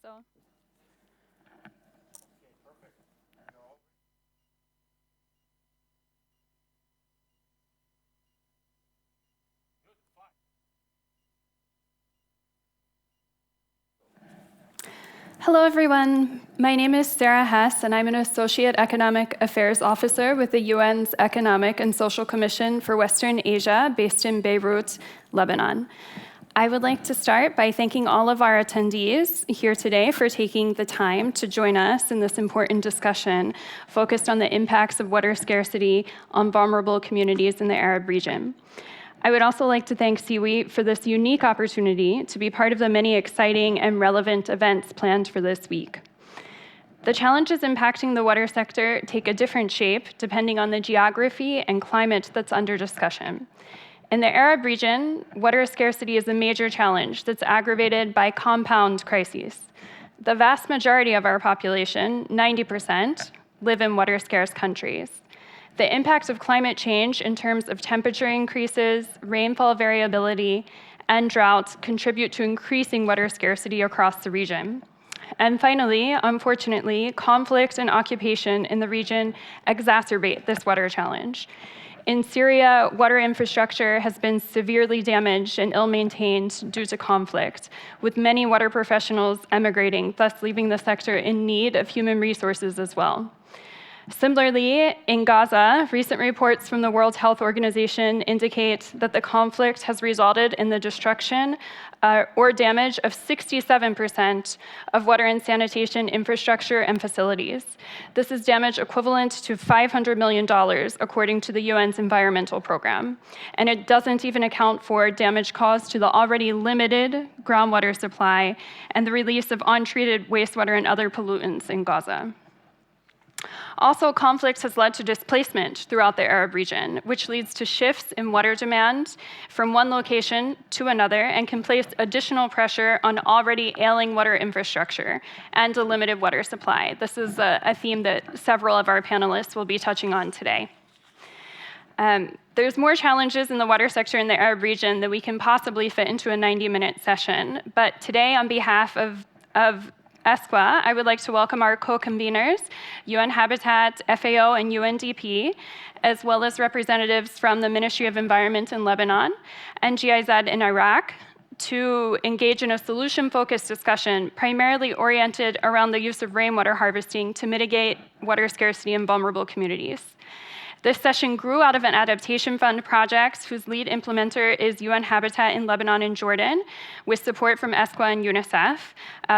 so. Hello, everyone. My name is Sarah Hess, and I'm an Associate Economic Affairs Officer with the UN's Economic and Social Commission for Western Asia, based in Beirut, Lebanon. I would like to start by thanking all of our attendees here today for taking the time to join us in this important discussion focused on the impacts of water scarcity on vulnerable communities in the Arab region. I would also like to thank CWE for this unique opportunity to be part of the many exciting and relevant events planned for this week. The challenges impacting the water sector take a different shape depending on the geography and climate that's under discussion. In the Arab region, water scarcity is a major challenge that's aggravated by compound crises. The vast majority of our population, 90%, live in water-scarce countries. The impact of climate change in terms of temperature increases, rainfall variability, and drought contribute to increasing water scarcity across the region. And finally, unfortunately, conflict and occupation in the region exacerbate this water challenge. In Syria, water infrastructure has been severely damaged and ill-maintained due to conflict, with many water professionals emigrating, thus leaving the sector in need of human resources as well. Similarly, in Gaza, recent reports from the World Health Organization indicate that the conflict has resulted in the destruction or damage of 67% of water and sanitation infrastructure and facilities. This is damage equivalent to $500 million, according to the UN's environmental program. And it doesn't even account for damage caused to the already limited groundwater supply and the release of untreated wastewater and other pollutants in Gaza. Also, conflict has led to displacement throughout the Arab region, which leads to shifts in water demand from one location to another and can place additional pressure on already ailing water infrastructure and a limited water supply. This is a theme that several of our panelists will be touching on today. There's more challenges in the water sector in the Arab region than we can possibly fit into a 90-minute session. But today, on behalf of ESQA, I would like to welcome our co-conveners, UN Habitat, FAO, and UNDP, as well as representatives from the Ministry of Environment in Lebanon and GIZ in Iraq, to engage in a solution-focused discussion primarily oriented around the use of rainwater harvesting to mitigate water scarcity in vulnerable communities. This session grew out of an Adaptation Fund project whose lead implementer is UN Habitat in Lebanon and Jordan, with support from ESQA and UNICEF.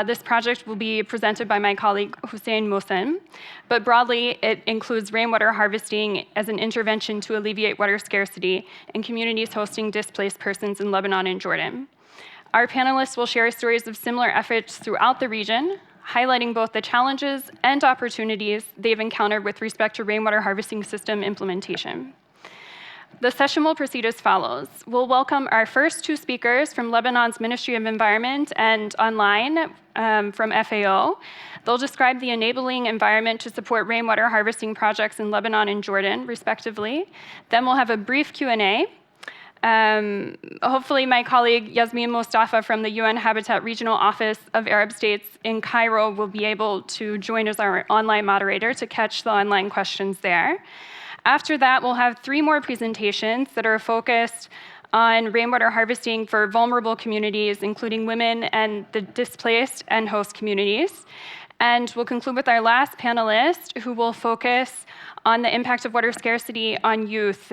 This project will be presented by my colleague Hussein Mohsen, but broadly it includes rainwater harvesting as an intervention to alleviate water scarcity in communities hosting displaced persons in Lebanon and Jordan. Our panelists will share stories of similar efforts throughout the region, highlighting both the challenges and opportunities they've encountered with respect to rainwater harvesting system implementation. The session will proceed as follows. We'll welcome our first two speakers from Lebanon's Ministry of Environment and online from FAO. They'll describe the enabling environment to support rainwater harvesting projects in Lebanon and Jordan, respectively. Then we'll have a brief Q&A. Hopefully my colleague Yasmin Mostafa from the UN Habitat Regional Office of Arab States in Cairo will be able to join as our online moderator to catch the online questions there. After that, we'll have three more presentations that are focused on rainwater harvesting for vulnerable communities, including women and the displaced and host communities. And we'll conclude with our last panelist, who will focus on the impact of water scarcity on youth,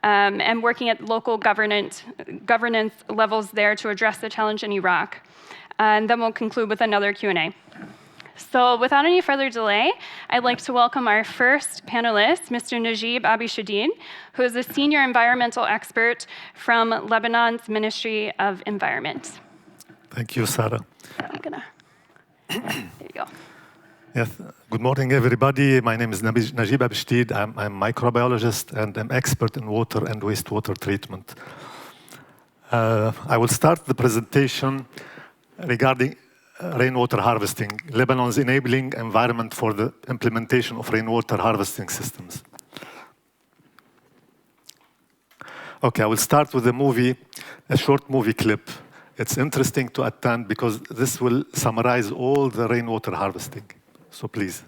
and working at local governance levels there to address the challenge in Iraq. And then we'll conclude with another Q&A. So without any further delay, I'd like to welcome our first panelist, Mr. Najib Abishadin, who is a senior environmental expert from Lebanon's Ministry of Environment. Thank you, Sarah. There you go. Yes. Good morning, everybody. My name is Najib Abishadin. I'm a microbiologist and I'm expert in water and wastewater treatment. I will start the presentation regarding rainwater harvesting, Lebanon's enabling environment for the implementation of rainwater harvesting systems. Okay, I will start with a short movie clip it's interesting to attend because this will summarize all the rainwater harvesting. So please.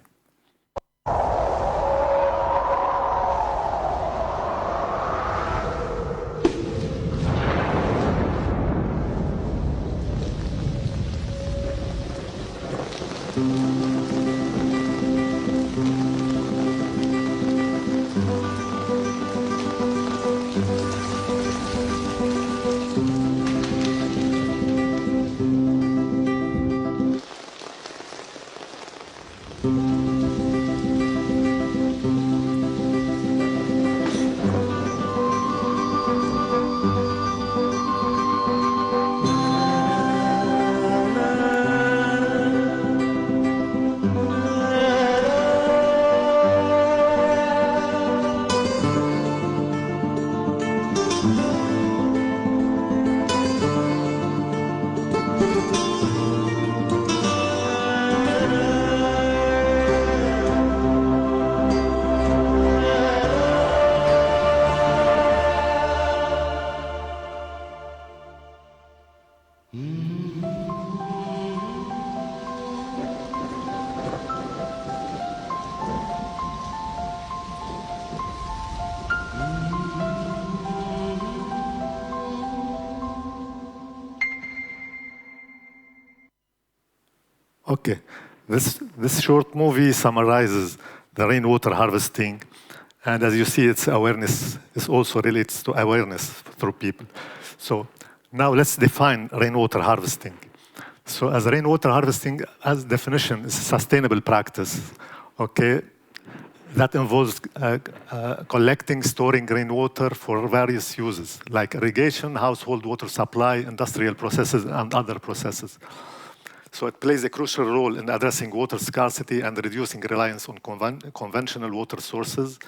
Okay, this short movie summarizes the rainwater harvesting, and as you see, its awareness is also relates to awareness through people. So now let's define rainwater harvesting. So as rainwater harvesting, as definition, is a sustainable practice, okay, that involves collecting, storing rainwater for various uses, like irrigation, household water supply, industrial processes, and other processes. So it plays a crucial role in addressing water scarcity and reducing reliance on conventional water sources,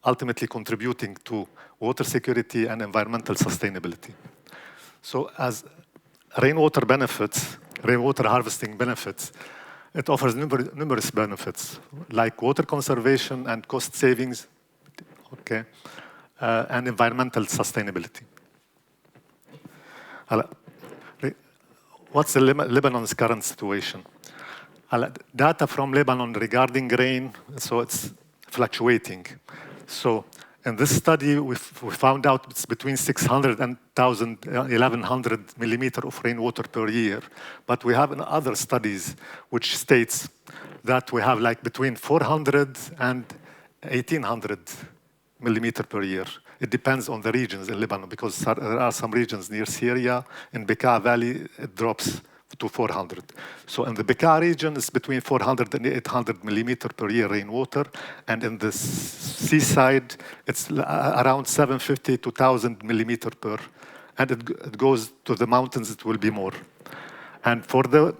ultimately contributing to water security and environmental sustainability. So as rainwater harvesting benefits, it offers numerous benefits, like water conservation and cost savings, okay, and environmental sustainability. What's Lebanon's current situation? Data from Lebanon regarding rain, so it's fluctuating. So in this study, we found out it's between 600 and 1,100 millimeter of rainwater per year. But we have in other studies which states that we have like between 400 and 1,800 millimeter per year. It depends on the regions in Lebanon, because there are some regions near Syria. In Bekaa Valley, it drops to 400. So in the Bekaa region, it's between 400 and 800 millimeter per year rainwater. And in the seaside, it's around 750 to 1,000 millimeter per. And it goes to the mountains, it will be more. And for the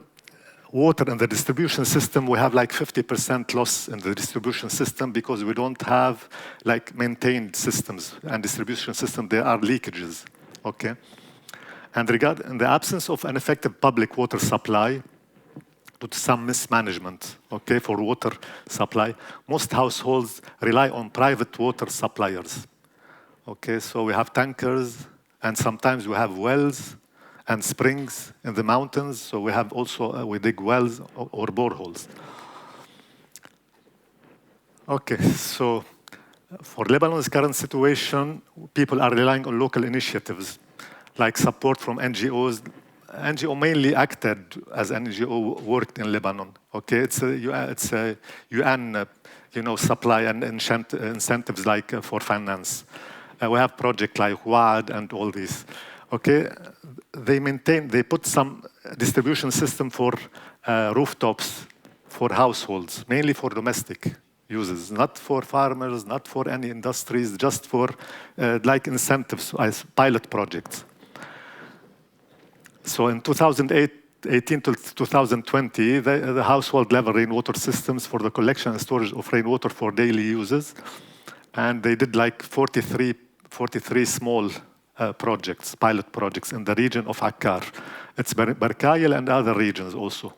water in the distribution system, we have like 50% loss in the distribution system because we don't have like maintained systems and distribution system. There are leakages, okay? And in the absence of an effective public water supply, due to some mismanagement, okay, for water supply, most households rely on private water suppliers, okay? So we have tankers, and sometimes we have wells and springs in the mountains. So we have also, we dig wells or boreholes. Okay, so for Lebanon's current situation, people are relying on local initiatives, like support from NGOs. NGO mainly acted as NGO worked in Lebanon. Okay, it's a UN, supply and incentives like for finance. We have projects like WAD and all these. Okay, they put some distribution system for rooftops for households, mainly for domestic uses, not for farmers, not for any industries, just for like incentives as pilot projects. So in 2018 to 2020, the household level rainwater systems for the collection and storage of rainwater for daily uses, and they did like 43 small projects, pilot projects in the region of Akkar. It's Barkayel and other regions also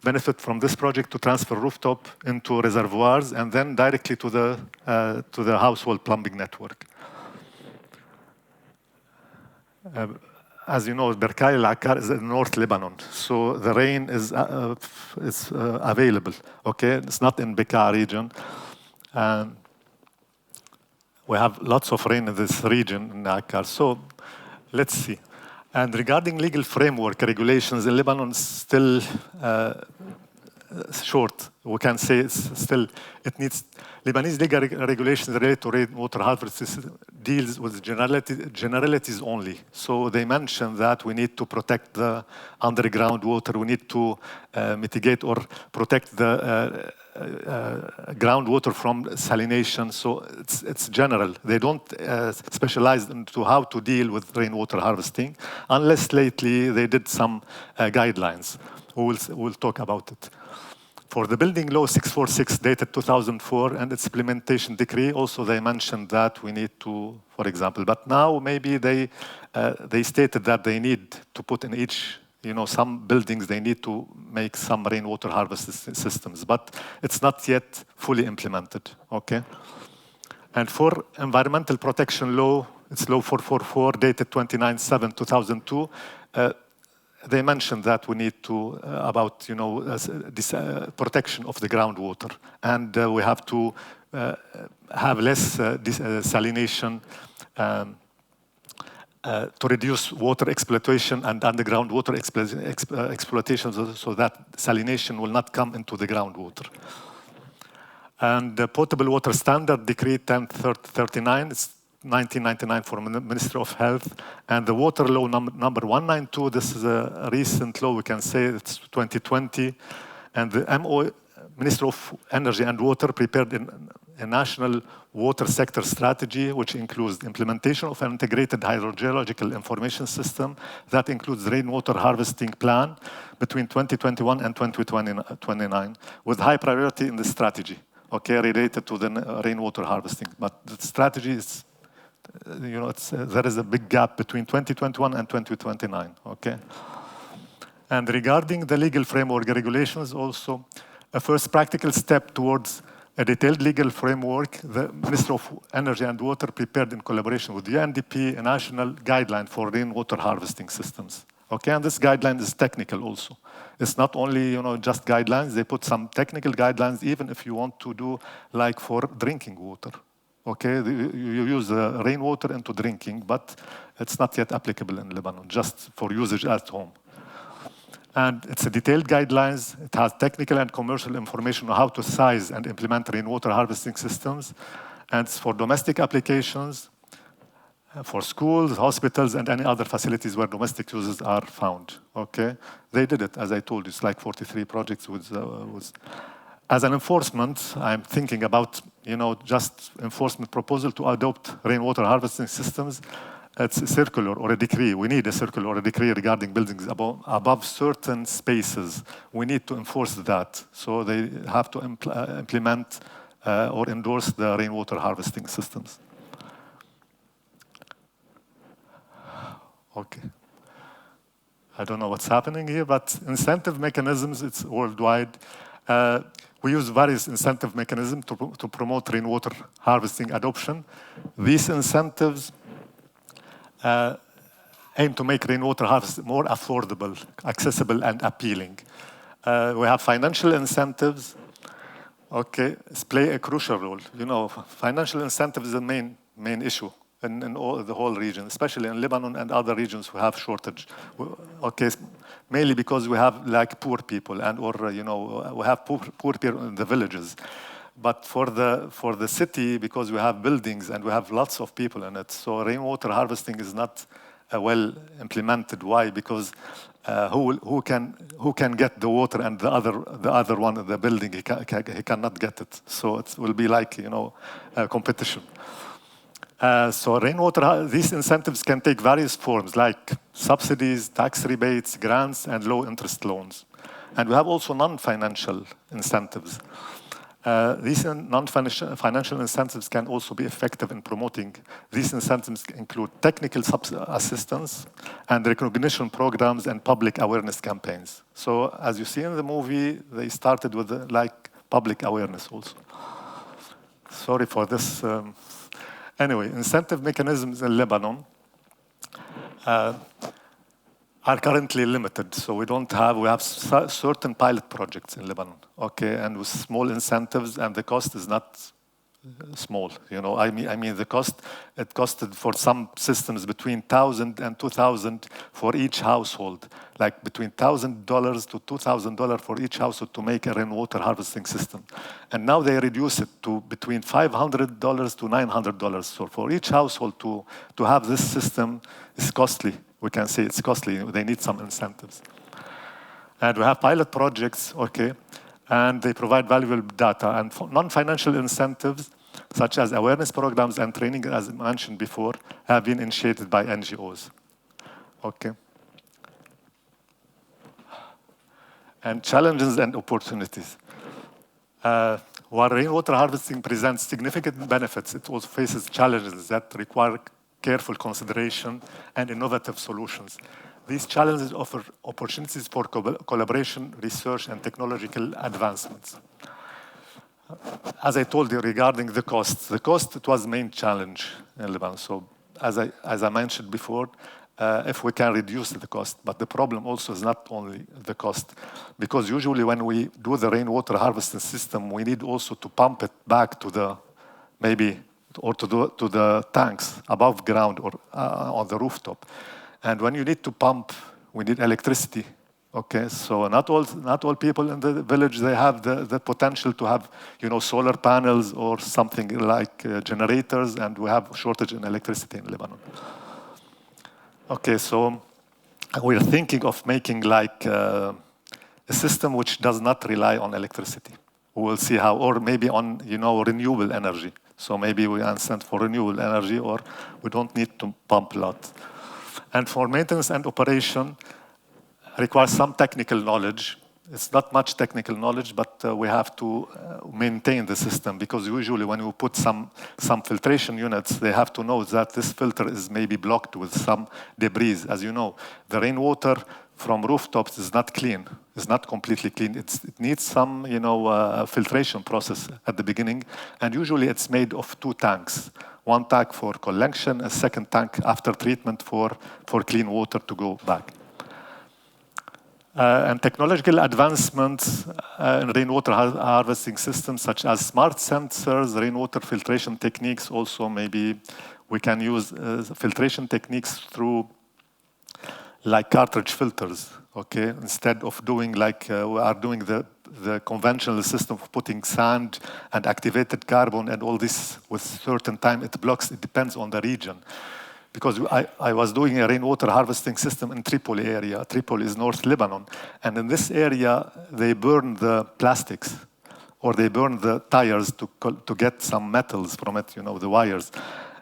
benefit from this project to transfer rooftop into reservoirs and then directly to the household plumbing network. as you know, Berkay al-Akkar is in North Lebanon, so the rain is available. Okay, it's not in Bekaa region. We have lots of rain in this region in Akkar. So let's see. And regarding legal framework regulations in Lebanon, still short. We can say it needs Lebanese legal regulations related to rainwater harvest deals with generalities only. So they mention that we need to protect the underground water, we need to mitigate or protect the groundwater from salination. So it's general. They don't specialize into how to deal with rainwater harvesting, unless lately they did some guidelines. We'll talk about it. For the Building Law 646 dated 2004 and its implementation decree, also they mentioned that we need to, for example, but now maybe they stated that they need to put in each, some buildings, they need to make some rainwater harvest systems, but it's not yet fully implemented, okay? And for Environmental Protection Law, it's Law 444 dated 29/7/2002, they mentioned that we need to, about, this protection of the groundwater. And we have to have less desalination to reduce water exploitation and underground water exploitation so that salination will not come into the groundwater. And the Potable Water Standard Decree 1039, it's 1999 for Ministry of Health, and the Water Law number 192, this is a recent law, we can say it's 2020, and the Ministry of Energy and Water prepared a national water sector strategy, which includes the implementation of an integrated hydrogeological information system that includes rainwater harvesting plan between 2021 and 2029, with high priority in the strategy, okay, related to the rainwater harvesting. But the strategy is, there is a big gap between 2021 and 2029, okay? And regarding the legal framework regulations also, a first practical step towards a detailed legal framework, the Ministry of Energy and Water prepared in collaboration with UNDP a national guideline for rainwater harvesting systems, okay? And this guideline is technical also. It's not only, just guidelines, they put some technical guidelines, even if you want to do like for drinking water. Okay, you use rainwater into drinking, but it's not yet applicable in Lebanon, just for usage at home. And it's a detailed guidelines. It has technical and commercial information on how to size and implement rainwater harvesting systems. And it's for domestic applications, for schools, hospitals, and any other facilities where domestic uses are found. Okay, they did it, as I told you, it's like 43 projects with as an enforcement, I'm thinking about, just enforcement proposal to adopt rainwater harvesting systems. It's a circular or a decree. We need a circular or a decree regarding buildings above certain spaces. We need to enforce that. So they have to implement or endorse the rainwater harvesting systems. Okay. I don't know what's happening here, but incentive mechanisms, it's worldwide. We use various incentive mechanisms to promote rainwater harvesting adoption. These incentives aim to make rainwater harvest more affordable, accessible, and appealing. We have financial incentives. Okay, play a crucial role. Financial incentives is the main issue in the whole region, especially in Lebanon and other regions who have shortage. Okay, mainly because we have like poor people we have poor people in the villages. But for the city, because we have buildings and we have lots of people in it, so rainwater harvesting is not well implemented. Why? Because who can get the water, and the other one in the building he cannot get it. So it will be like a competition. So these incentives can take various forms like subsidies, tax rebates, grants, and low-interest loans. And we have also non-financial incentives. These non-financial incentives can also be effective in promoting. These incentives include technical assistance and recognition programs and public awareness campaigns. So as you see in the movie, they started with public awareness also. Sorry for this. Anyway, incentive mechanisms in Lebanon. are currently limited. So we have certain pilot projects in Lebanon, okay, and with small incentives, and the cost is not small. I mean the cost, it costed for some systems between $1,000 and $2,000 for each household, like between $1,000 to $2,000 for each household to make a rainwater harvesting system. And now they reduce it to between $500 to $900. So for each household to have this system is costly. We can say it's costly. They need some incentives. And we have pilot projects, okay, and they provide valuable data. And non-financial incentives, such as awareness programs and training, as mentioned before, have been initiated by NGOs. Okay. And challenges and opportunities. While rainwater harvesting presents significant benefits, it also faces challenges that require careful consideration and innovative solutions. These challenges offer opportunities for collaboration, research, and technological advancements. As I told you regarding the cost, it was the main challenge in Lebanon. So as I mentioned before, if we can reduce the cost, but the problem also is not only the cost, because usually when we do the rainwater harvesting system, we need also to pump it back to the to the tanks above ground or on the rooftop. And when you need to pump, we need electricity. Okay, so not all people in the village, they have the potential to have solar panels or something like generators, and we have shortage in electricity in Lebanon. Okay, so we're thinking of making like a system which does not rely on electricity. We will see how, or maybe on renewable energy. So maybe we incent for renewable energy, or we don't need to pump a lot. And for maintenance and operation, requires some technical knowledge. It's not much technical knowledge, but we have to maintain the system, because usually when you put some filtration units, they have to know that this filter is maybe blocked with some debris. As you know, the rainwater from rooftops is not clean. It's not completely clean. It needs some filtration process at the beginning, and usually it's made of 2 tanks. One tank for collection, a second tank after treatment for clean water to go back. And technological advancements in rainwater harvesting systems, such as smart sensors, rainwater filtration techniques. Also, maybe we can use filtration techniques through like cartridge filters, okay? Instead of doing like we are doing the conventional system of putting sand and activated carbon and all this with certain time it blocks. It depends on the region. Because I was doing a rainwater harvesting system in Tripoli area. Tripoli is North Lebanon. And in this area, they burn the plastics, or they burn the tires to get some metals from it, the wires.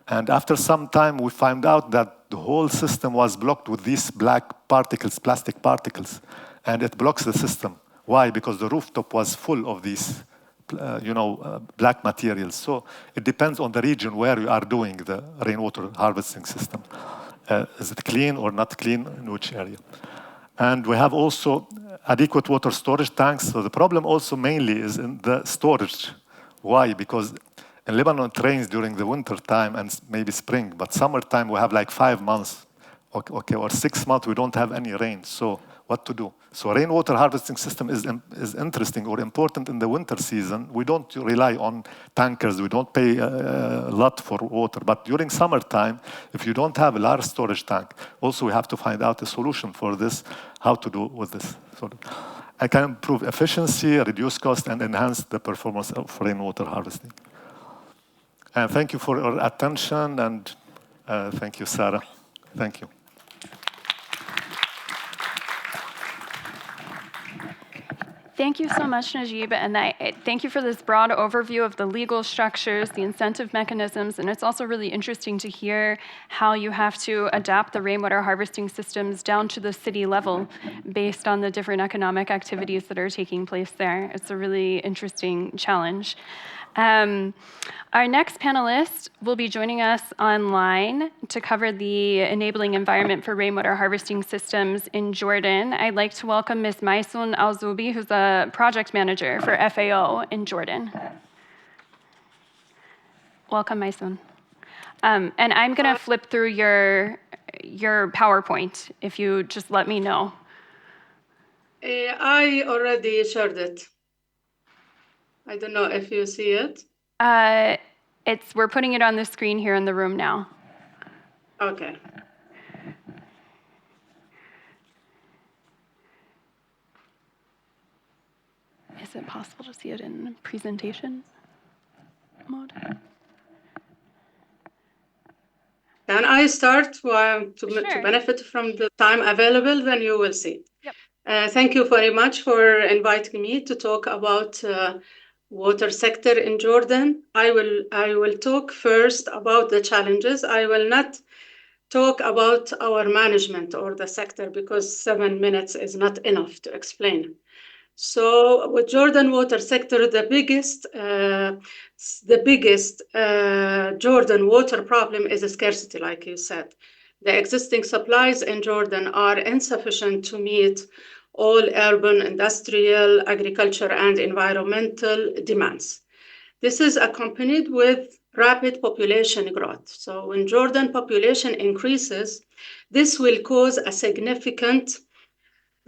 And after some time, we found out that the whole system was blocked with these black particles, plastic particles. And it blocks the system. Why? Because the rooftop was full of these black materials. So it depends on the region where you are doing the rainwater harvesting system. Is it clean or not clean, in which area? And we have also adequate water storage tanks. So the problem also mainly is in the storage. Why? Because in Lebanon it rains during the winter time and maybe spring, but summertime we have like 5 months, okay, or 6 months we don't have any rain. So what to do? So rainwater harvesting system is interesting or important in the winter season. We don't rely on tankers. We don't pay a lot for water. But during summertime, if you don't have a large storage tank, also we have to find out a solution for this, how to do with this. So I can improve efficiency, reduce cost, and enhance the performance of rainwater harvesting. And thank you for your attention, and thank you, Sarah. Thank you. Thank you so much, Najib, and thank you for this broad overview of the legal structures, the incentive mechanisms, and it's also really interesting to hear how you have to adapt the rainwater harvesting systems down to the city level based on the different economic activities that are taking place there. It's a really interesting challenge. Our next panelist will be joining us online to cover the enabling environment for rainwater harvesting systems in Jordan. I'd like to welcome Ms. Maysoon Al-Zubi, who's a project manager for FAO in Jordan. Welcome, Maysoon. And I'm going to flip through your PowerPoint, if you just let me know. I already shared it. I don't know if you see it. We're putting it on the screen here in the room now. Okay. Is it possible to see it in presentation mode? Can I start to Sure. benefit from the time available? Then you will see. Yep. Thank you very much for inviting me to talk about water sector in Jordan. I will talk first about the challenges. I will not talk about our management or the sector because 7 minutes is not enough to explain. So with Jordan water sector, the biggest Jordan water problem is a scarcity, like you said. The existing supplies in Jordan are insufficient to meet all urban, industrial, agriculture, and environmental demands. This is accompanied with rapid population growth. So when Jordan population increases, this will cause a significant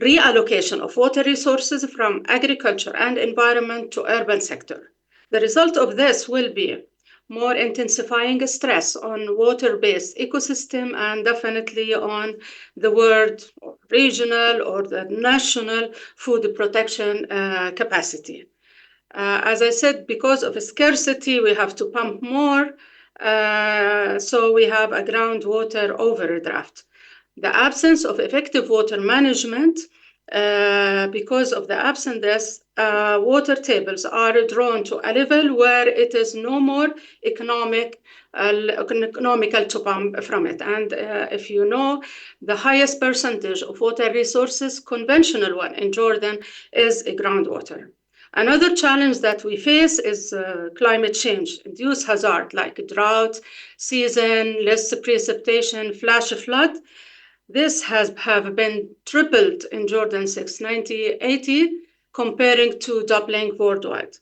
reallocation of water resources from agriculture and environment to urban sector. The result of this will be more intensifying stress on water-based ecosystem and definitely on the world or regional or the national food protection capacity. As I said, because of scarcity, we have to pump more, so we have a groundwater overdraft. The absence of effective water management, because of the absence, water tables are drawn to a level where it is no more economical to pump from it. And if you know, the highest percentage of water resources, conventional one in Jordan, is groundwater. Another challenge that we face is climate change, induced hazard like drought, season, less precipitation, flash flood. This have been tripled in Jordan since 1980, comparing to doubling worldwide.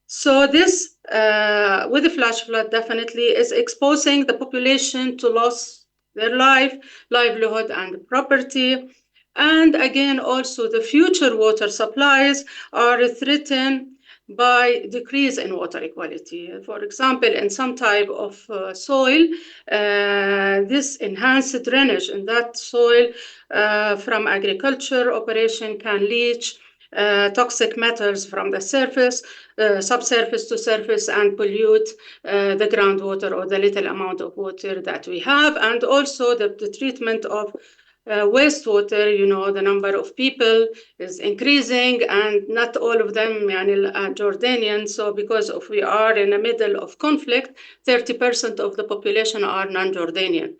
So this, with the flash flood, definitely is exposing the population to loss their livelihood, and property. And again, also the future water supplies are threatened by decrease in water equality. For example, in some type of soil, this enhanced drainage in that soil from agriculture operation can leach toxic metals from the surface, subsurface to surface, and pollute the groundwater or the little amount of water that we have. And also the treatment of wastewater, you know, the number of people is increasing, and not all of them are Jordanian. So because of we are in the middle of conflict, 30% of the population are non-Jordanian.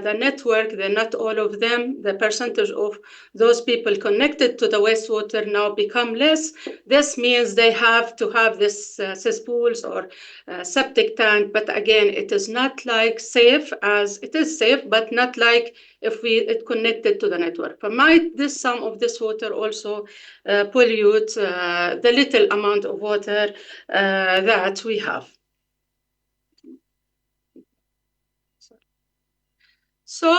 The network, not all of them, the percentage of those people connected to the wastewater now become less. This means they have to have this cesspools or septic tank, but again, it is not like safe as it is safe, but not like if it connected to the network. But some of this water also pollute the little amount of water that we have. So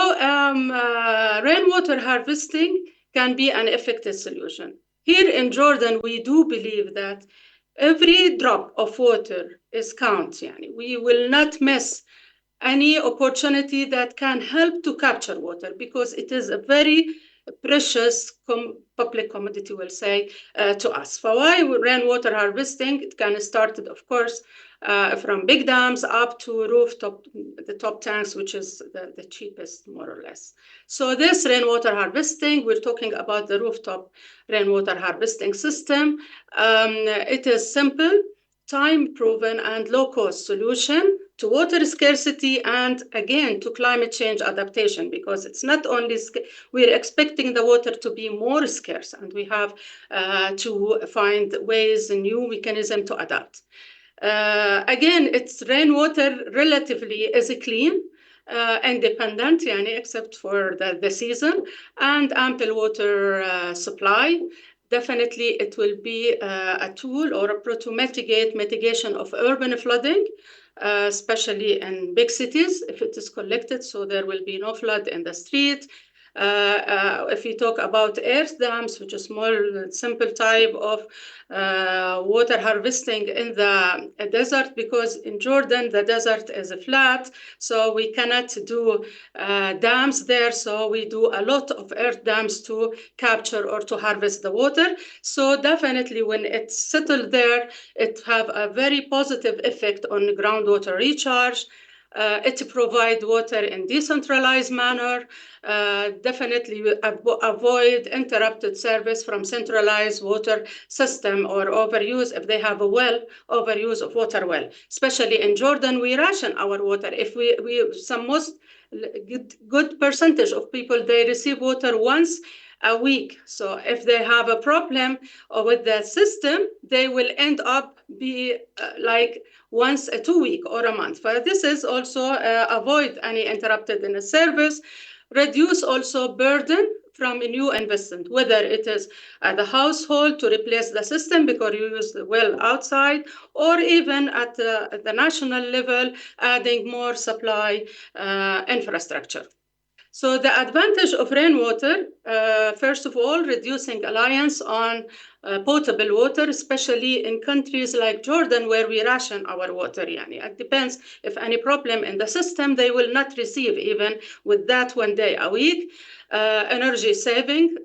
rainwater harvesting can be an effective solution. Here in Jordan, we do believe that every drop of water is count. We will not miss any opportunity that can help to capture water because it is a very precious public commodity, we'll say, to us. For why rainwater harvesting, it can start, of course, from big dams up to rooftop, the top tanks, which is the cheapest, more or less. So this rainwater harvesting, we're talking about the rooftop rainwater harvesting system. It is simple, time-proven, and low-cost solution to water scarcity and, again, to climate change adaptation, because it's not only, we're expecting the water to be more scarce, and we have to find ways and new mechanisms to adapt. Again, it's rainwater relatively is clean, independent, except for the season, and ample water supply. Definitely, it will be a tool or to mitigation of urban flooding. especially in big cities, if it is collected, so there will be no flood in the street. If you talk about earth dams, which is more simple type of water harvesting in the desert, because in Jordan, the desert is flat, so we cannot do dams there. So we do a lot of earth dams to capture or to harvest the water. So definitely when it's settled there, it have a very positive effect on groundwater recharge. It provides water in decentralized manner. Definitely avoid interrupted service from centralized water system or overuse if they have a well, overuse of water well. Especially in Jordan, we ration our water. If some most good percentage of people, they receive water once a week. So if they have a problem with the system, they will end up be like once a 2 week or a month. But this is also avoid any interrupted in a service, reduce also burden from a new investment, whether it is at the household to replace the system because you use the well outside, or even at the national level, adding more supply infrastructure. So the advantage of rainwater, first of all, reducing reliance on potable water, especially in countries like Jordan, where we ration our water. It depends if any problem in the system, they will not receive even with that 1 day a week. Energy saving,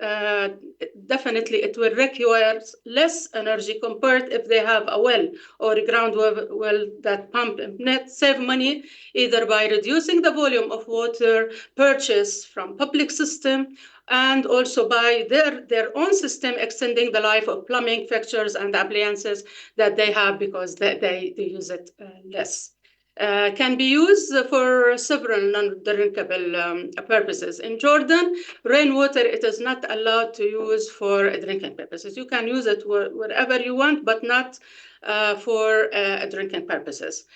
definitely it will require less energy compared if they have a well or a ground well that pump net, save money either by reducing the volume of water purchased from public system and also by their own system extending the life of plumbing fixtures and appliances that they have because they use it less. Can be used for several non-drinkable purposes. In Jordan, rainwater, it is not allowed to use for drinking purposes. You can use it wherever you want, but not for drinking purposes.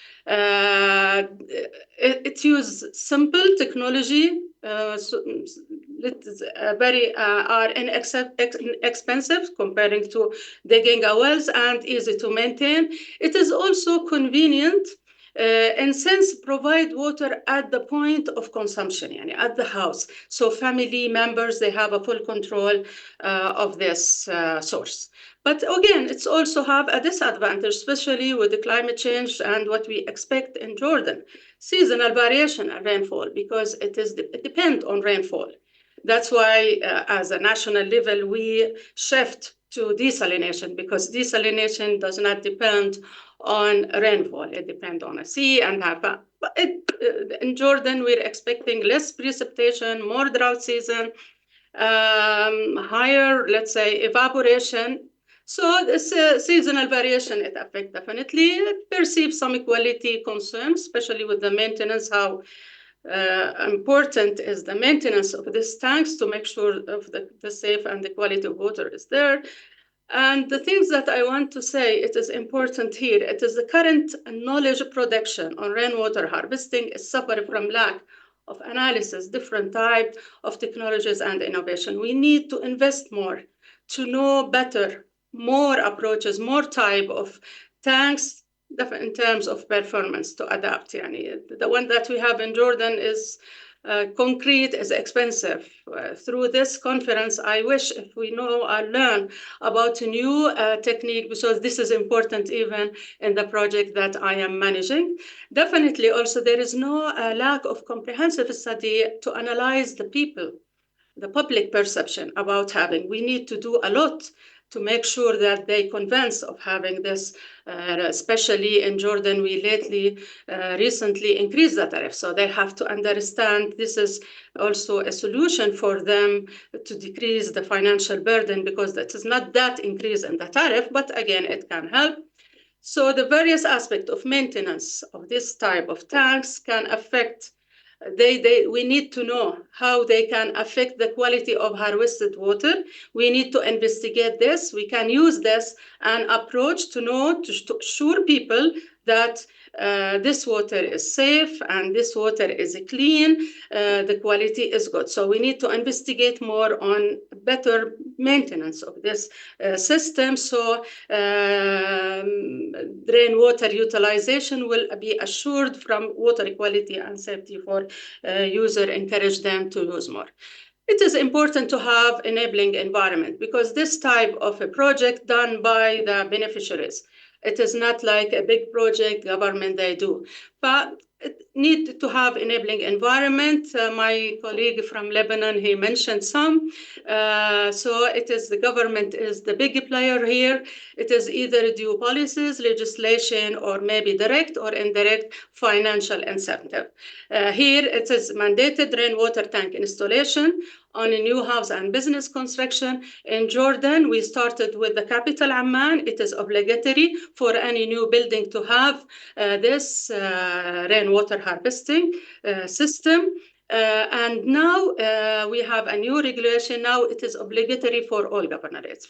It uses simple technology, very are inexpensive comparing to digging a wells and easy to maintain. It is also convenient and since provide water at the point of consumption, at the house. So family members, they have a full control of this source. But again, it's also have a disadvantage, especially with the climate change and what we expect in Jordan. Seasonal variation in rainfall, because it depends on rainfall. That's why as a national level, we shift to desalination because desalination does not depend on rainfall. It depends on a sea and in Jordan, we're expecting less precipitation, more drought season, higher, let's say, evaporation. So this seasonal variation, it affects definitely. It perceives some quality concerns, especially with the maintenance, how important is the maintenance of these tanks to make sure of the safe and the quality of water is there. And the things that I want to say, it is important here. It is the current knowledge production on rainwater harvesting is suffering from lack of analysis, different types of technologies and innovation. We need to invest more to know better, more approaches, more type of tanks in terms of performance to adapt. The one that we have in Jordan is concrete is expensive. Through this conference, I wish if we know or learn about a new technique, because this is important even in the project that I am managing. Definitely also there is no lack of comprehensive study to analyze the people, the public perception about having. We need to do a lot to make sure that they convince of having this, especially in Jordan, we recently increased the tariff. So they have to understand this is also a solution for them to decrease the financial burden because that is not that increase in the tariff, but again, it can help. So the various aspects of maintenance of this type of tanks can affect we need to know how they can affect the quality of harvested water. We need to investigate this. We can use this and approach to know to assure people that this water is safe and this water is clean, the quality is good. So we need to investigate more on better maintenance of this system. So rainwater utilization will be assured from water quality and safety for user, encourage them to use more. It is important to have enabling environment because this type of a project done by the beneficiaries. It is not like a big project government they do, but it need to have enabling environment. My colleague from Lebanon, he mentioned some. So it is the government is the big player here. It is either due policies, legislation, or maybe direct or indirect financial incentive. Here it is mandated rainwater tank installation on a new house and business construction. In Jordan, we started with the capital Amman. It is obligatory for any new building to have this rainwater harvesting system. And now we have a new regulation. Now it is obligatory for all governorates.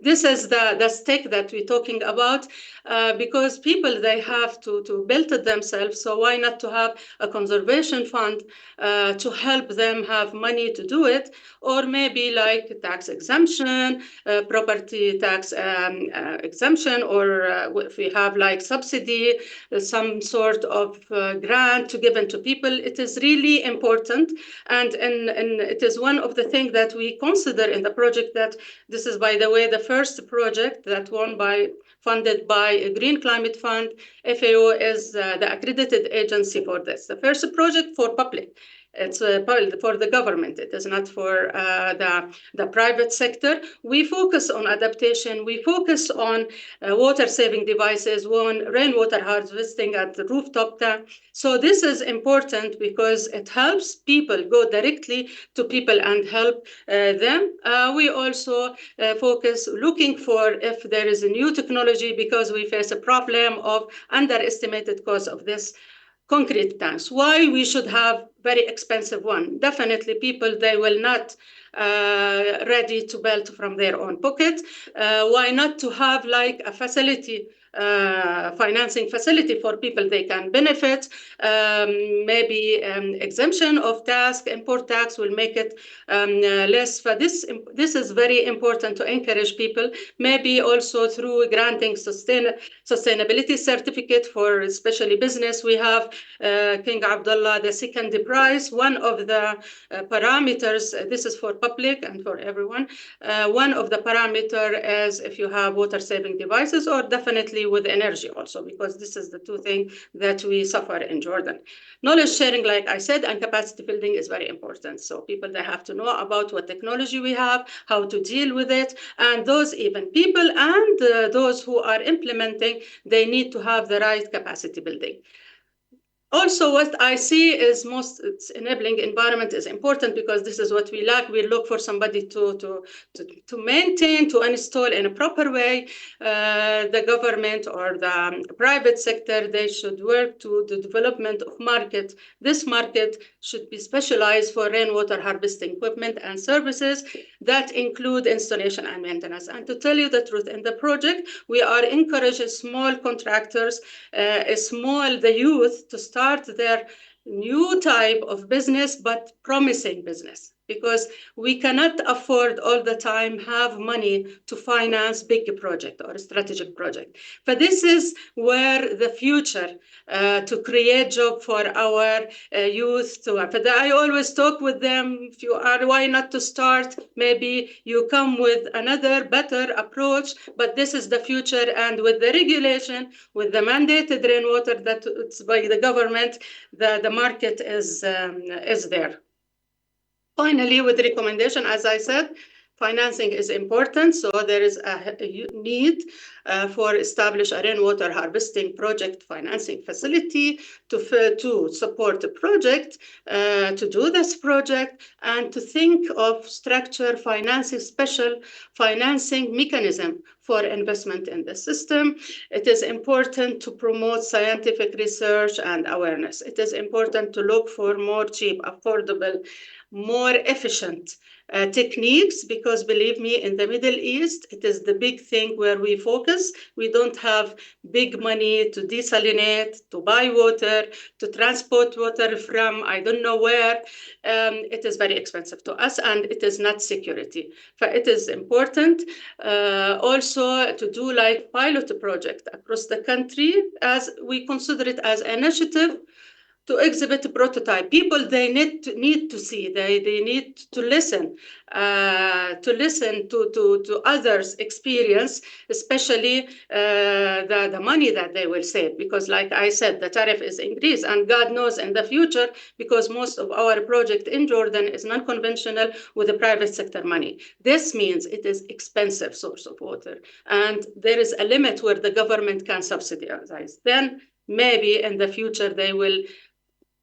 This is the stake that we're talking about because people, they have to build it themselves. So why not to have a conservation fund to help them have money to do it? Or maybe like tax exemption, property tax exemption, or if we have like subsidy, some sort of grant to given to people. It is really important. And it is one of the things that we consider in the project that this is, by the way, the first project that funded by a Green Climate Fund. FAO is the accredited agency for this. The first project for public. It's for the government. It is not for the private sector. We focus on adaptation. We focus on water-saving devices, on rainwater harvesting at the rooftop tank. So this is important because it helps people go directly to people and help them. We also focus looking for if there is a new technology because we face a problem of underestimated cost of this concrete tanks. Why we should have very expensive one? Definitely people, they will not ready to build from their own pocket. Why not to have like a facility, financing facility for people they can benefit? Maybe exemption of tax, import tax will make it less. For this is very important to encourage people. Maybe also through granting sustainability certificate for especially business. We have King Abdullah, the second prize. One of the parameters, this is for public and for everyone. One of the parameter is if you have water saving devices or definitely with energy also, because this is the two things that we suffer in Jordan. Knowledge sharing, like I said, and capacity building is very important. So people, they have to know about what technology we have, how to deal with it, and those even people and those who are implementing, they need to have the right capacity building. Also, what I see is it's enabling environment is important because this is what we lack. We look for somebody to maintain, to install in a proper way. The government or the private sector, they should work to the development of market. This market should be specialized for rainwater harvesting equipment and services that include installation and maintenance. And to tell you the truth, in the project, we are encouraging small contractors, the youth to start their new type of business, but promising business, because we cannot afford all the time have money to finance big project or strategic project. But this is where the future to create job for our youth. But I always talk with them, if you are, why not to start? Maybe you come with another better approach, but this is the future. And with the regulation, with the mandated rainwater that it's by the government, the market is there. Finally, with the recommendation, as I said, financing is important. So there is a need for establish a rainwater harvesting project financing facility to support the project, to do this project, and to think of structure financing, special financing mechanism for investment in the system. It is important to promote scientific research and awareness. It is important to look for more cheap, affordable more efficient techniques, because believe me, in the Middle East, it is the big thing where we focus. We don't have big money to desalinate, to buy water, to transport water from I don't know where. It is very expensive to us, and it is not security. But it is important also to do like pilot project across the country, as we consider it as an initiative to exhibit a prototype. People, they need to see, they need to listen to others' experience, especially the money that they will save. Because like I said, the tariff is increased, and God knows in the future, because most of our project in Jordan is non-conventional with the private sector money. This means it is expensive source of water, and there is a limit where the government can subsidize. Then maybe in the future they will,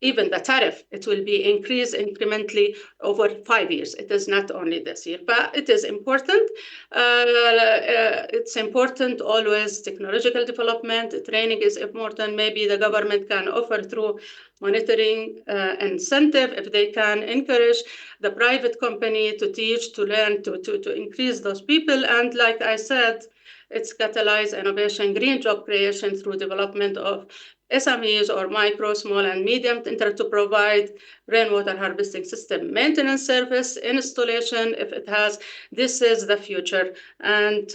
even the tariff, it will be increased incrementally over 5 years. It is not only this year, but it is important. It's important always technological development, training is important. Maybe the government can offer through monitoring incentive, if they can encourage the private company to teach, to learn, to increase those people. And like I said, it's catalyze innovation, green job creation through development of SMEs or micro, small, and medium to provide rainwater harvesting system maintenance service, installation, if it has. This is the future. And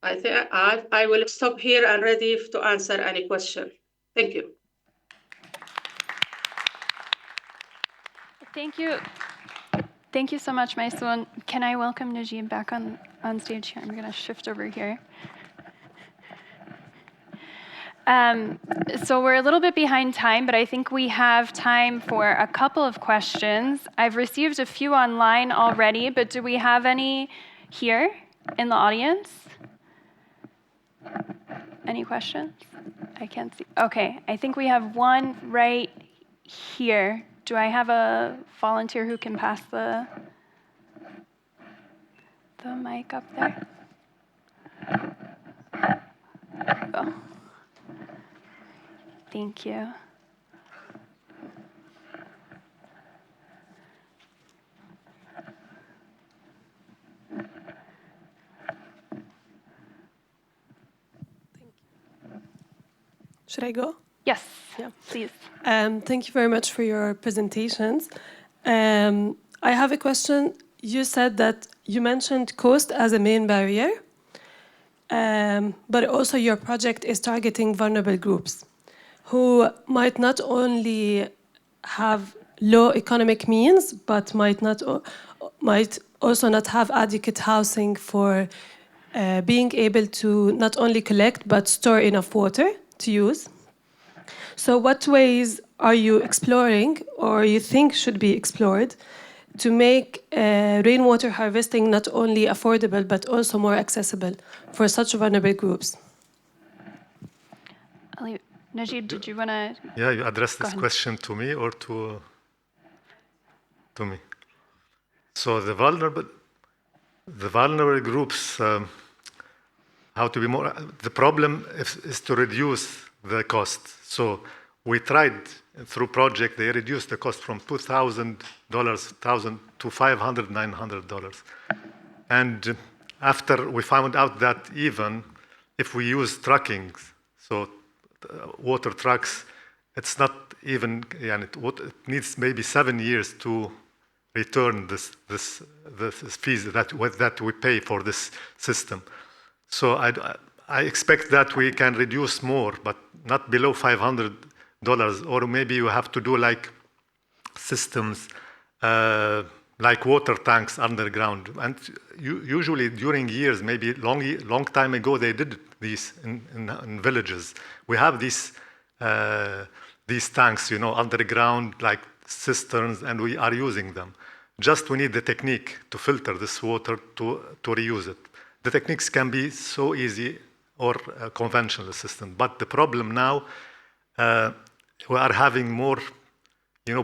I think I will stop here and ready to answer any question. Thank you. Thank you. Thank you so much, Maysoon. Can I welcome Najib back on stage here? I'm going to shift over here. So we're a little bit behind time, but I think we have time for a couple of questions. I've received a few online already, but do we have any here in the audience? Any questions? I can't see. Okay, I think we have one right here. Do I have a volunteer who can pass the mic up there? Oh. Thank you. Should I go? Yes, yeah. Please. Thank you very much for your presentations. I have a question. You said that you mentioned cost as a main barrier, but also your project is targeting vulnerable groups who might not only have low economic means, but might also not have adequate housing for being able to not only collect, but store enough water to use. So what ways are you exploring, or you think should be explored, to make rainwater harvesting not only affordable, but also more accessible for such vulnerable groups? Najib, did you want to? Yeah, you address this question to me or to me? So the vulnerable groups, how to be more. The problem is to reduce the cost. So we tried through project. They reduced the cost from $2,000 to $500, $900, and after we found out that even if we use trucking, so water trucks, it's not even, it needs maybe 7 years to return this fees that we pay for this system. So I expect that we can reduce more, but not below $500, or maybe you have to do like systems like water tanks underground. And usually during years, maybe long time ago, they did these in villages. We have these tanks, underground, like cisterns, and we are using them. Just we need the technique to filter this water to reuse it. The techniques can be so easy or a conventional system, but the problem now, we are having more,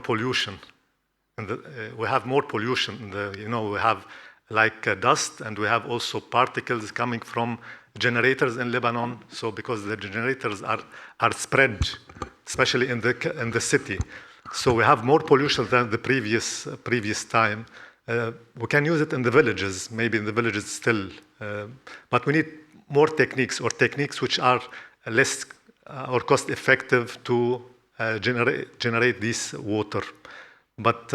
pollution. And we have more pollution. We have like dust, and we have also particles coming from generators in Lebanon. So because the generators are spread, especially in the city, So we have more pollution than the previous time. We can use it in the villages, maybe in the villages still, but we need more techniques, or techniques which are less or cost effective to generate this water. But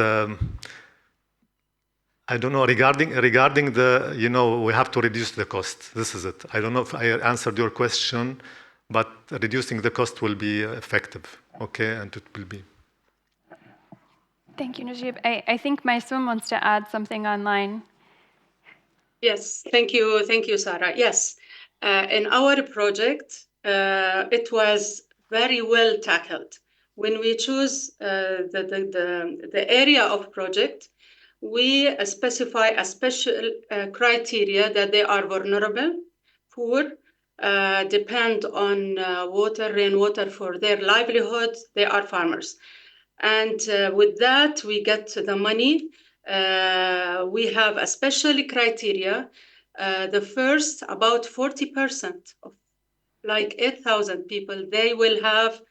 I don't know, regarding the, we have to reduce the cost. This is it. I don't know if I answered your question, but reducing the cost will be effective, okay, and it will be. Thank you, Najib. I think Maysoon wants to add something online. Yes, thank you, Sarah. Yes, in our project, it was very well tackled. When we choose the area of project, we specify a special criteria that they are vulnerable, poor, depend on rainwater for their livelihood. They are farmers. And with that, we get the money. We have a special criteria. The first, about 40% of like 8,000 people, they will have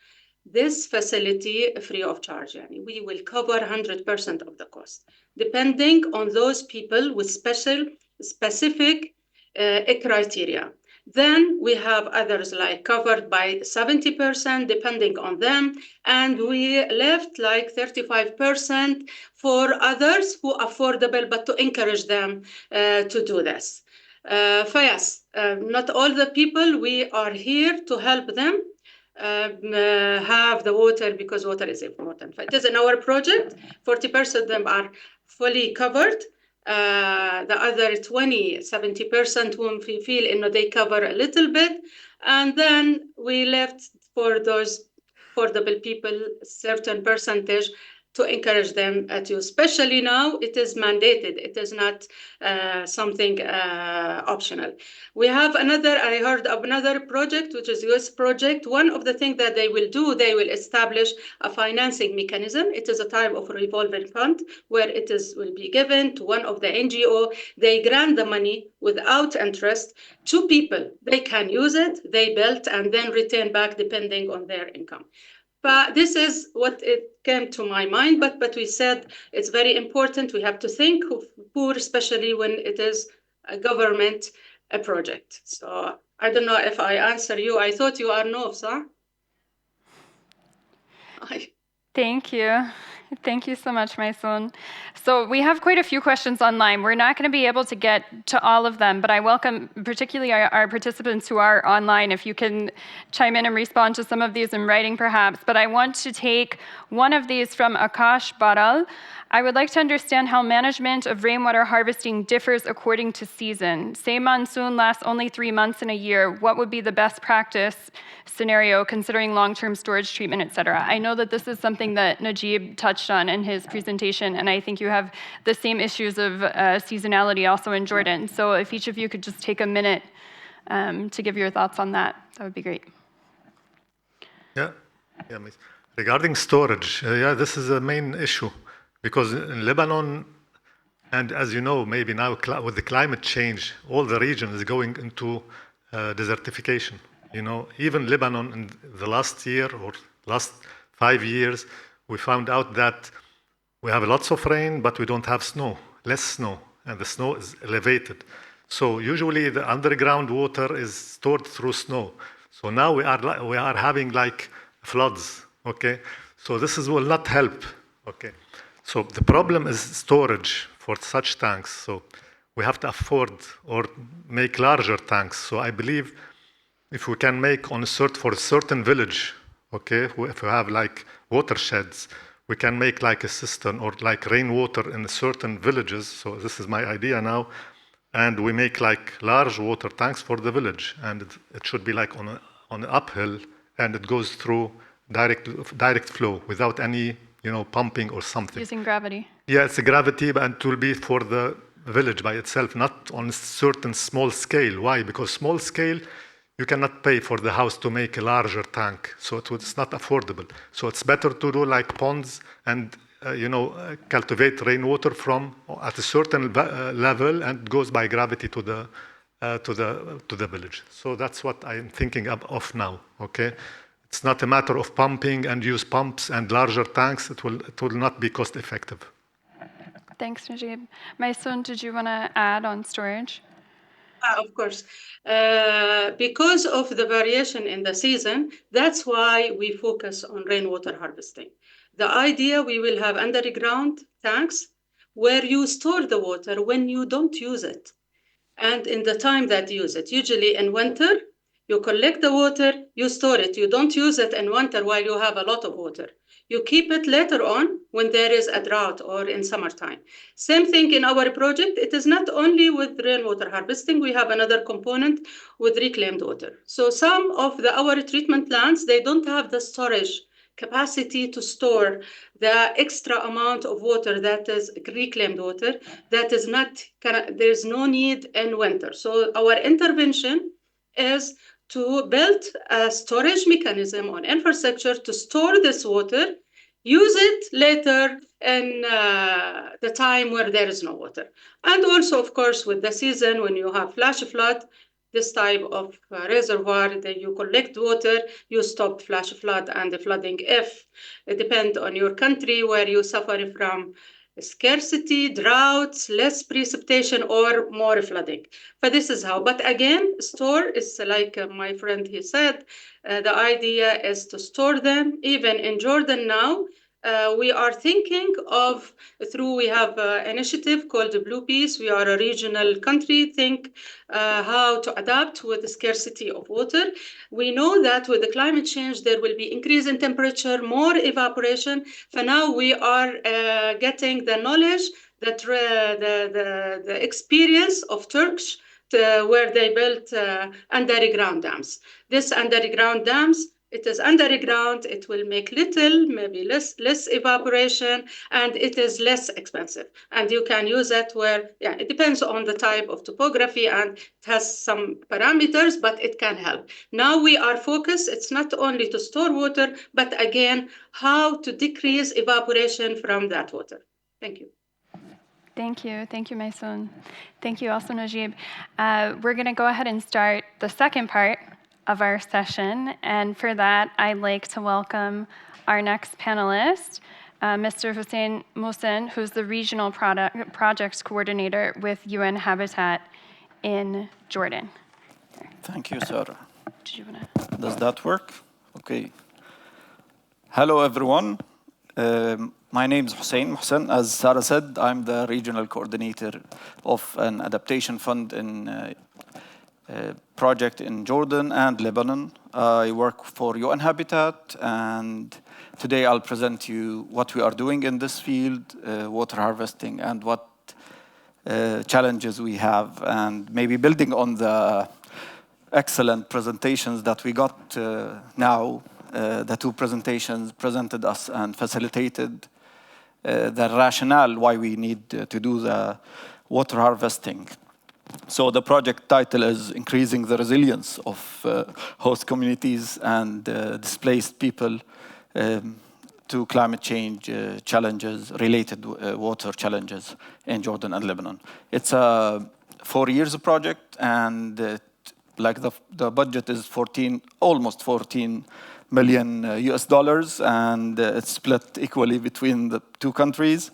this facility free of charge. We will cover 100% of the cost, depending on those people with specific criteria. Then we have others like covered by 70%, depending on them. And we left like 35% for others who are affordable, but to encourage them to do this. Yes, not all the people, we are here to help them have the water, because water is important. It is in our project, 40% of them are fully covered. The other 70% whom we feel they cover a little bit. And then we left for those affordable people certain percentage to encourage them to use. Especially now, it is mandated. It is not something optional. We have I heard of another project, which is US project. One of the things that they will do, they will establish a financing mechanism. It is a type of revolving fund where will be given to one of the NGO. They grant the money without interest to people. They can use it, they build, and then return back depending on their income. But this is what it came to my mind, but we said it's very important. We have to think of poor, especially when it is a government project. So I don't know if I answer you. I thought you are Novs, huh? Thank you. Thank you so much, Maysoon. So we have quite a few questions online. We're not going to be able to get to all of them, but I welcome particularly our participants who are online, if you can chime in and respond to some of these in writing perhaps. But I want to take one of these from Akash Baral. I would like to understand how management of rainwater harvesting differs according to season. Say monsoon lasts only 3 months in a year, what would be the best practice scenario considering long-term storage treatment, et cetera? I know that this is something that Najib touched on in his presentation, and I think you have the same issues of seasonality also in Jordan. So if each of you could just take a minute to give your thoughts on that, that would be great. Yeah. Regarding storage, this is a main issue. Because in Lebanon, and as you know, maybe now with the climate change, all the region is going into desertification. Even Lebanon in the last year or last 5 years, we found out that we have lots of rain, but we don't have snow, less snow, and the snow is elevated. So usually the underground water is stored through snow. So now we are having like floods, okay? So this will not help, okay? So the problem is storage for such tanks. So we have to afford or make larger tanks. So I believe if we can make for a certain village, okay, if we have like watersheds, we can make like a cistern or like rainwater in certain villages. So this is my idea now. And we make like large water tanks for the village. And it should be like on an uphill, and it goes through direct flow without any pumping or something. Using gravity. Yeah, it's a gravity, but it will be for the village by itself, not on a certain small scale. Why? Because small scale, you cannot pay for the house to make a larger tank. So it's not affordable. So it's better to do like ponds and, cultivate rainwater at a certain level, and it goes by gravity to the village. So that's what I'm thinking of now, okay? It's not a matter of pumping and use pumps and larger tanks. It will not be cost effective. Thanks, Najib. Maysoon, did you want to add on storage? Of course. Because of the variation in the season, that's why we focus on rainwater harvesting. The idea, we will have underground tanks where you store the water when you don't use it and in the time that you use it. Usually in winter, you collect the water, you store it. You don't use it in winter while you have a lot of water. You keep it later on when there is a drought or in summertime. Same thing in our project. It is not only with rainwater harvesting. We have another component with reclaimed water. So some of our treatment plants, they don't have the storage capacity to store the extra amount of water that is reclaimed water that is not, there's no need in winter. So our intervention is to build a storage mechanism on infrastructure to store this water, use it later in the time where there is no water. And also, of course, with the season, when you have flash flood, this type of reservoir that you collect water, you stop flash flood and the flooding if it depends on your country where you suffer from scarcity, droughts, less precipitation, or more flooding. But this is how. But again, store is like my friend he said, the idea is to store them. Even in Jordan now, we are thinking of, we have an initiative called the Blue Peace. We are a regional country, think how to adapt with the scarcity of water. We know that with the climate change, there will be increase in temperature, more evaporation. For now, we are getting the knowledge, that the experience of Turks where they built underground dams. This underground dams, it is underground, it will make little, maybe less evaporation, and it is less expensive. And you can use it where, it depends on the type of topography and it has some parameters, but it can help. Now we are focused, it's not only to store water, but again, how to decrease evaporation from that water. Thank you. Thank you, Maysoon. Thank you also, Najib. We're going to go ahead and start the second part of our session, and for that, I'd like to welcome our next panelist, Mr. Hussein Mohsen, who's the Regional Projects Coordinator with UN Habitat in Jordan. Thank you, Sarah. Did you wanna... Does that work? Okay. Hello, everyone. My name is Hussein Mohsen. As Sarah said, I'm the Regional Coordinator of an Adaptation Fund in project in Jordan and Lebanon. I work for UN Habitat, and today I'll present you what we are doing in this field, water harvesting, and what challenges we have, and maybe building on the excellent presentations that we got now. The two presentations presented us and facilitated the rationale why we need to do the water harvesting. So the project title is Increasing the Resilience of Host Communities and Displaced People to Climate Change Challenges, Related Water Challenges in Jordan and Lebanon. It's a 4 years project, and like the budget is almost 14 million US dollars, and it's split equally between the two countries.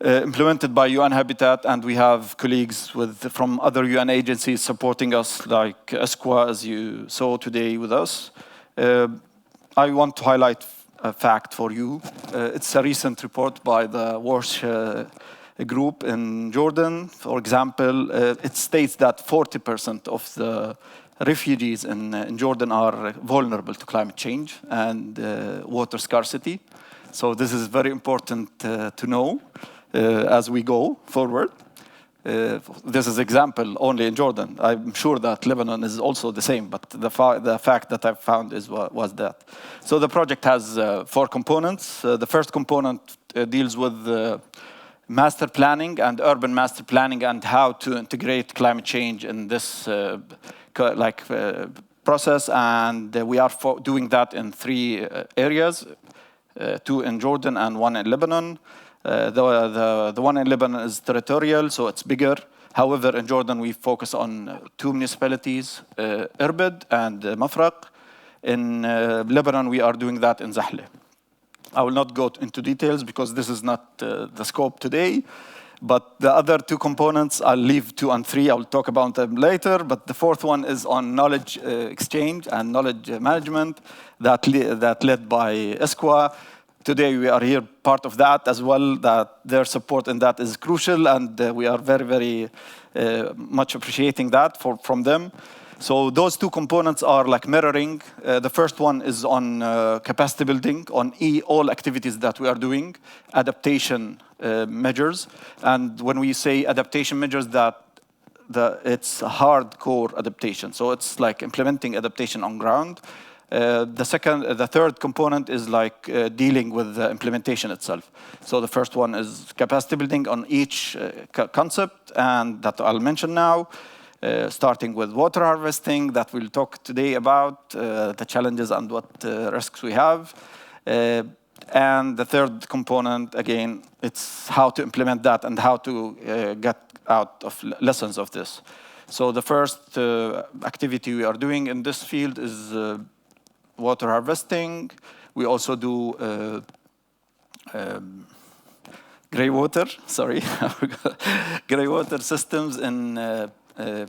Implemented by UN Habitat, and we have colleagues from other UN agencies supporting us, like ESCWA, as you saw today with us. I want to highlight a fact for you. It's a recent report by the WRWH group in Jordan. For example, it states that 40% of the refugees in Jordan are vulnerable to climate change and water scarcity. So this is very important to know as we go forward. This is example only in Jordan. I'm sure that Lebanon is also the same, but the fact that I found was that. So the project has 4 components. The first component deals with master planning and urban master planning and how to integrate climate change in this process. And we are doing that in 3 areas, 2 in Jordan and 1 in Lebanon. The one in Lebanon is territorial, so it's bigger. However, in Jordan, we focus on 2 municipalities, Irbid and Mafraq. In Lebanon, we are doing that in Zahle. I will not go into details because this is not the scope today. But the other two components, I'll leave 2 and 3. I'll talk about them later. But the fourth one is on knowledge exchange and knowledge management that led by ESCWA. Today we are here part of that as well, that their support in that is crucial, and we are very, very much appreciating that from them. So those two components are like mirroring. The first one is on capacity building, on all activities that we are doing, adaptation measures. And when we say adaptation measures, it's hardcore adaptation. So it's like implementing adaptation on ground. The third component is like dealing with the implementation itself. So the first one is capacity building on each concept, and that I'll mention now. Starting with water harvesting, that we'll talk today about, the challenges and what risks we have. And the third component, again, it's how to implement that and how to get out of lessons of this. So the first activity we are doing in this field is water harvesting. We also do greywater, greywater systems in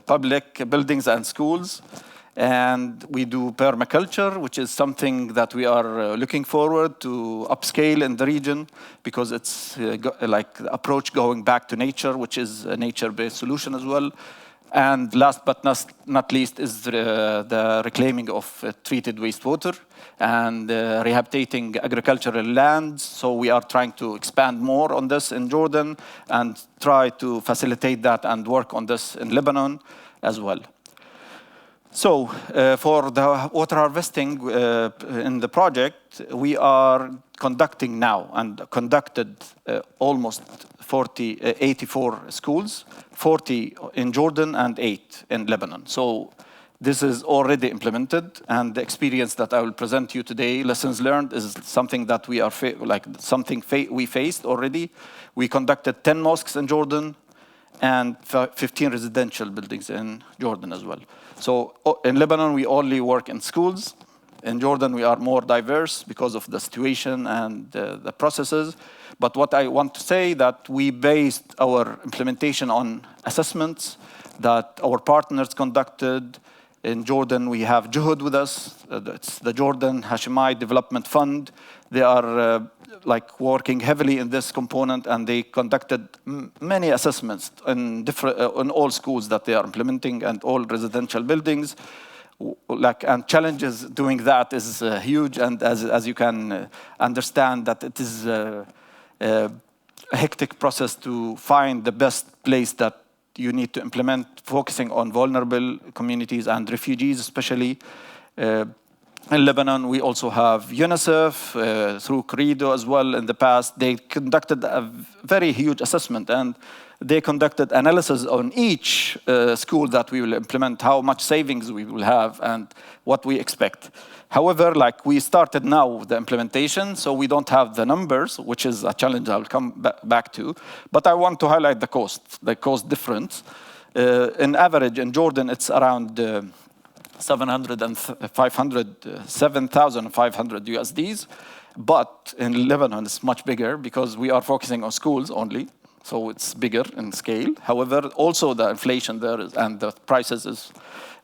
public buildings and schools. And we do permaculture, which is something that we are looking forward to upscale in the region, because it's like the approach going back to nature, which is a nature-based solution as well. And last but not least is the reclaiming of treated wastewater and rehabilitating agricultural lands. So we are trying to expand more on this in Jordan and try to facilitate that and work on this in Lebanon as well. So for the water harvesting in the project, we are conducting now and conducted almost 84 schools, 40 in Jordan and 8 in Lebanon. So this is already implemented, and the experience that I will present to you today, lessons learned, is something that we are we faced already. We conducted 10 mosques in Jordan and 15 residential buildings in Jordan as well. So in Lebanon, we only work in schools. In Jordan, we are more diverse because of the situation and the processes. But what I want to say that we based our implementation on assessments that our partners conducted. In Jordan, we have Juhud with us. It's the Jordan Hashemite Development Fund. They are like working heavily in this component, and they conducted many assessments in all schools that they are implementing and all residential buildings. And challenges doing that is huge, and as you can understand, that it is a hectic process to find the best place that you need to implement, focusing on vulnerable communities and refugees especially. In Lebanon, we also have UNICEF through Corrido as well. In the past, they conducted a very huge assessment, and they conducted analysis on each school that we will implement, how much savings we will have, and what we expect. However, like we started now the implementation, so we don't have the numbers, which is a challenge I'll come back to. But I want to highlight the cost difference. In average, in Jordan, it's around 7,500 USDs. But in Lebanon, it's much bigger because we are focusing on schools only. So it's bigger in scale. However, also the inflation there and the prices is,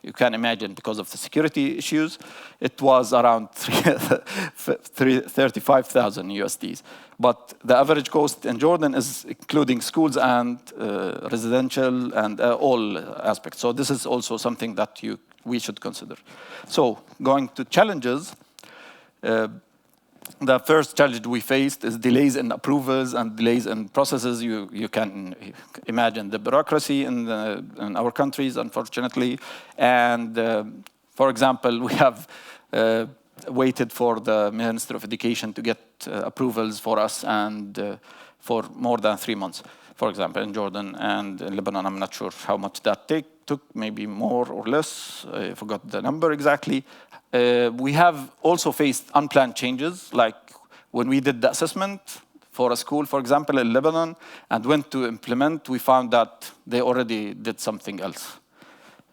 you can imagine, because of the security issues, it was around 35,000 USDs. But the average cost in Jordan is including schools and residential and all aspects. So this is also something that we should consider. So going to challenges, the first challenge we faced is delays in approvals and delays in processes. You can imagine the bureaucracy in our countries, unfortunately. And for example, we have waited for the Minister of Education to get approvals for us, and for more than 3 months, for example, in Jordan and in Lebanon. I'm not sure how much that took, maybe more or less. I forgot the number exactly. We have also faced unplanned changes, like when we did the assessment for a school, for example, in Lebanon, and went to implement, we found that they already did something else.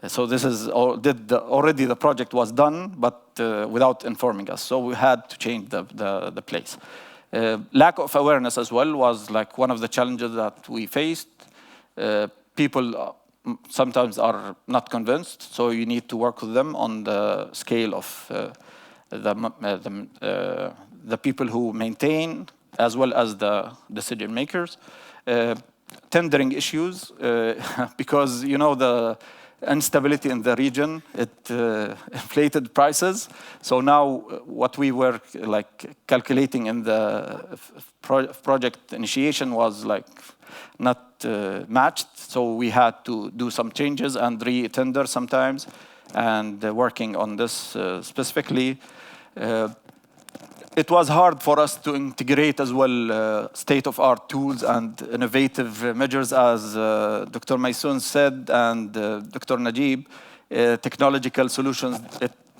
So this is already the project was done, but without informing us. So we had to change the place. Lack of awareness as well was like one of the challenges that we faced. People sometimes are not convinced, so you need to work with them on the scale of the people who maintain, as well as the decision makers. Tendering issues, because the instability in the region, it inflated prices. So now what we were like calculating in the project initiation was like not matched. So we had to do some changes and re-tender sometimes, and working on this specifically. It was hard for us to integrate as well state-of-art tools and innovative measures, as Dr. Maysoon said, and Dr. Najib. Technological solutions,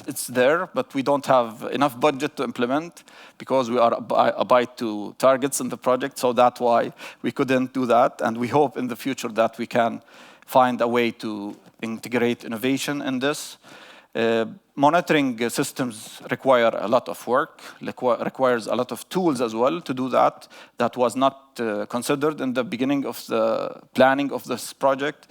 it's there, but we don't have enough budget to implement because we are abide to targets in the project. So that's why we couldn't do that. And we hope in the future that we can find a way to integrate innovation in this. Monitoring systems require a lot of work, requires a lot of tools as well to do that. That was not considered in the beginning of the planning of this project.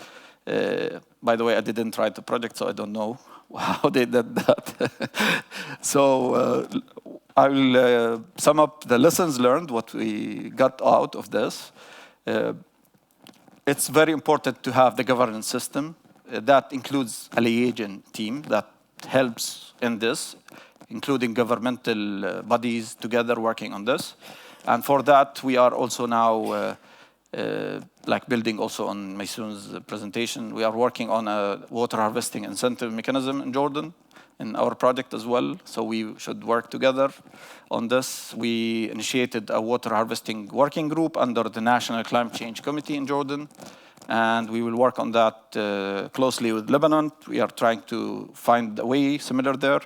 By the way, I didn't write the project, so I don't know how they did that. So I will sum up the lessons learned, what we got out of this. It's very important to have the governance system. That includes a liaison team that helps in this, including governmental bodies together working on this. And for that, we are also now like building also on Maysoon's presentation. We are working on a water harvesting incentive mechanism in Jordan in our project as well. So we should work together on this. We initiated a water harvesting working group under the National Climate Change Committee in Jordan. And we will work on that closely with Lebanon. We are trying to find a way similar there.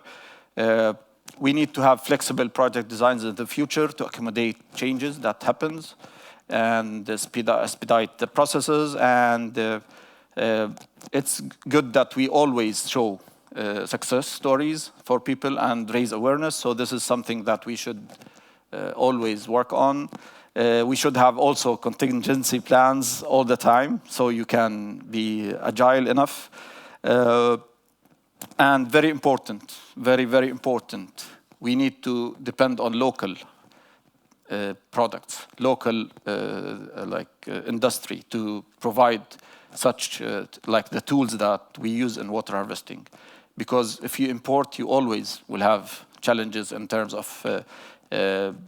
We need to have flexible project designs in the future to accommodate changes that happens and expedite the processes. And it's good that we always show success stories for people and raise awareness. So this is something that we should always work on. We should have also contingency plans all the time, so you can be agile enough. And very important, very, very important, we need to depend on local products, local industry to provide such like the tools that we use in water harvesting. Because if you import, you always will have challenges in terms of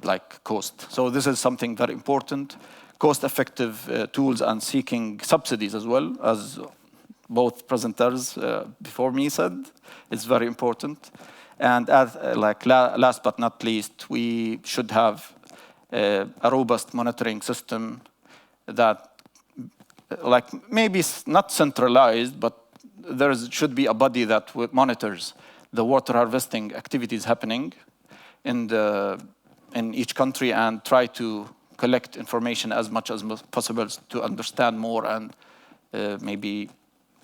like cost. So this is something very important. Cost-effective tools and seeking subsidies as well, as both presenters before me said, it's very important. And as last but not least, we should have a robust monitoring system that, like maybe not centralized, but there should be a body that monitors the water harvesting activities happening in each country and try to collect information as much as possible to understand more and maybe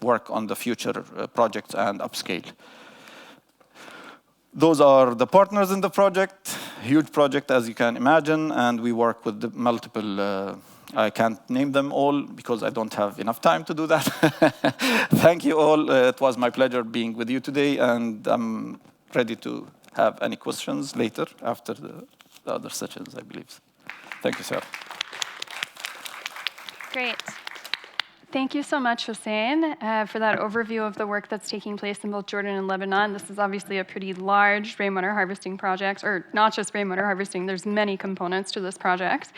work on the future projects and upscale. Those are the partners in the project, huge project as you can imagine, and we work with the multiple, I can't name them all because I don't have enough time to do that. Thank you all, it was my pleasure being with you today, and I'm ready to have any questions later after the other sessions, I believe. Thank you, Sarah. Great. Thank you so much, Hussein, for that overview of the work that's taking place in both Jordan and Lebanon. This is obviously a pretty large rainwater harvesting project, or not just rainwater harvesting, there's many components to this project.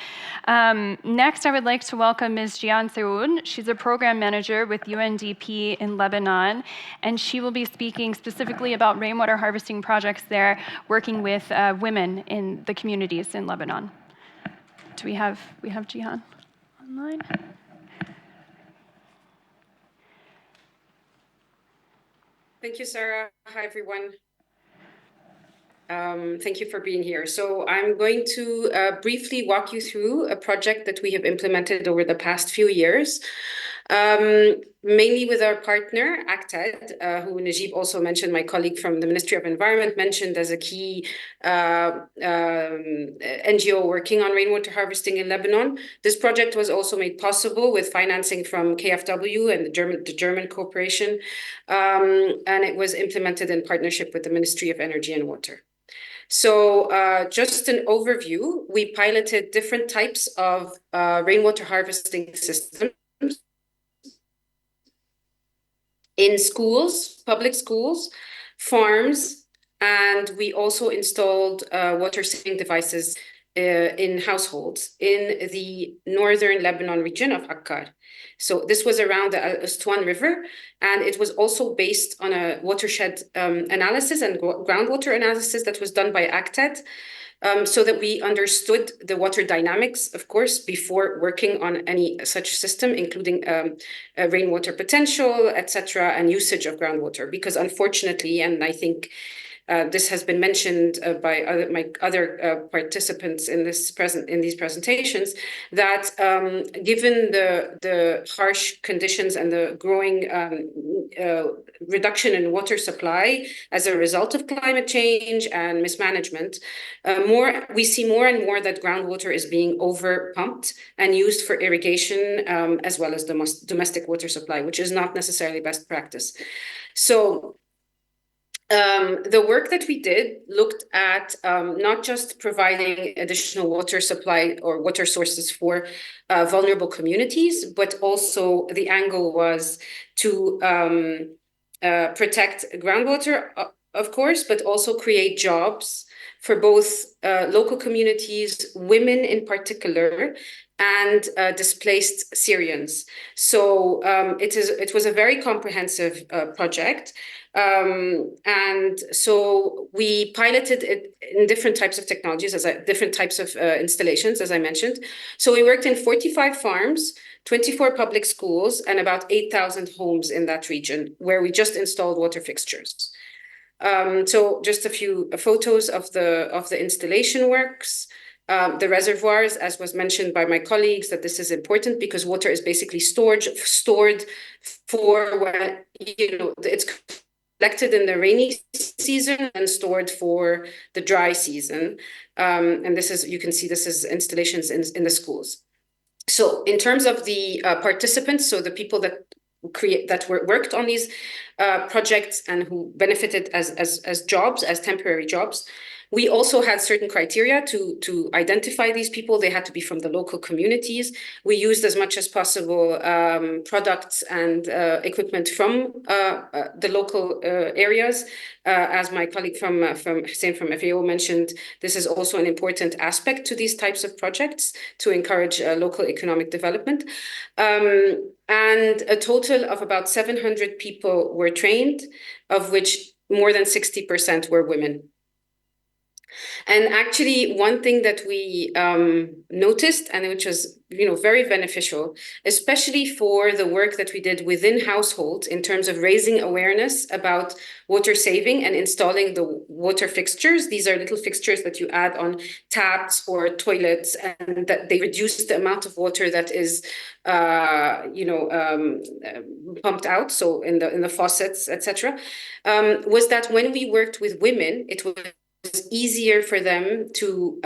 Next, I would like to welcome Ms. Jian Seoud. She's a program manager with UNDP in Lebanon, and she will be speaking specifically about rainwater harvesting projects there, working with women in the communities in Lebanon. Do we have Jihan online? Thank you, Sarah. Hi, everyone. Thank you for being here. So I'm going to briefly walk you through a project that we have implemented over the past few years. mainly with our partner, ACTED, who Najib also mentioned, my colleague from the Ministry of Environment mentioned as a key NGO working on rainwater harvesting in Lebanon. This project was also made possible with financing from KfW and the German corporation, and it was implemented in partnership with the Ministry of Energy and Water. So just an overview, we piloted different types of rainwater harvesting systems in schools, public schools, farms, and we also installed water saving devices in households in the northern Lebanon region of Akkar. So this was around the Astwan River, and it was also based on a watershed analysis and groundwater analysis that was done by ACTED, so that we understood the water dynamics, of course, before working on any such system, including rainwater potential, etc., and usage of groundwater. Because unfortunately, and I think this has been mentioned by my other participants in these presentations, that given the harsh conditions and the growing reduction in water supply as a result of climate change and mismanagement, we see more and more that groundwater is being over pumped and used for irrigation as well as domestic water supply, which is not necessarily best practice. So the work that we did looked at not just providing additional water supply or water sources for vulnerable communities, but also the angle was to protect groundwater, of course, but also create jobs for both local communities, women in particular, and displaced Syrians. So it was a very comprehensive project. And so we piloted it in different types of technologies, different types of installations, as I mentioned. So we worked in 45 farms, 24 public schools, and about 8,000 homes in that region, where we just installed water fixtures. So just a few photos of the installation works. The reservoirs, as was mentioned by my colleagues, that this is important because water is basically stored for when, it's collected in the rainy season and stored for the dry season. And this is, you can see this is installations in the schools. So in terms of the participants, so the people that worked on these projects and who benefited as jobs, as temporary jobs, we also had certain criteria to identify these people. They had to be from the local communities. We used as much as possible products and equipment from the local areas. As my colleague from Hussein from FAO mentioned, this is also an important aspect to these types of projects to encourage local economic development. And a total of about 700 people were trained, of which more than 60% were women. And actually, one thing that we noticed, and which was very beneficial, especially for the work that we did within households in terms of raising awareness about water saving and installing the water fixtures. These are little fixtures that you add on taps or toilets, and that they reduce the amount of water that is pumped out, so in the faucets, etc. Was that when we worked with women, it was easier for them to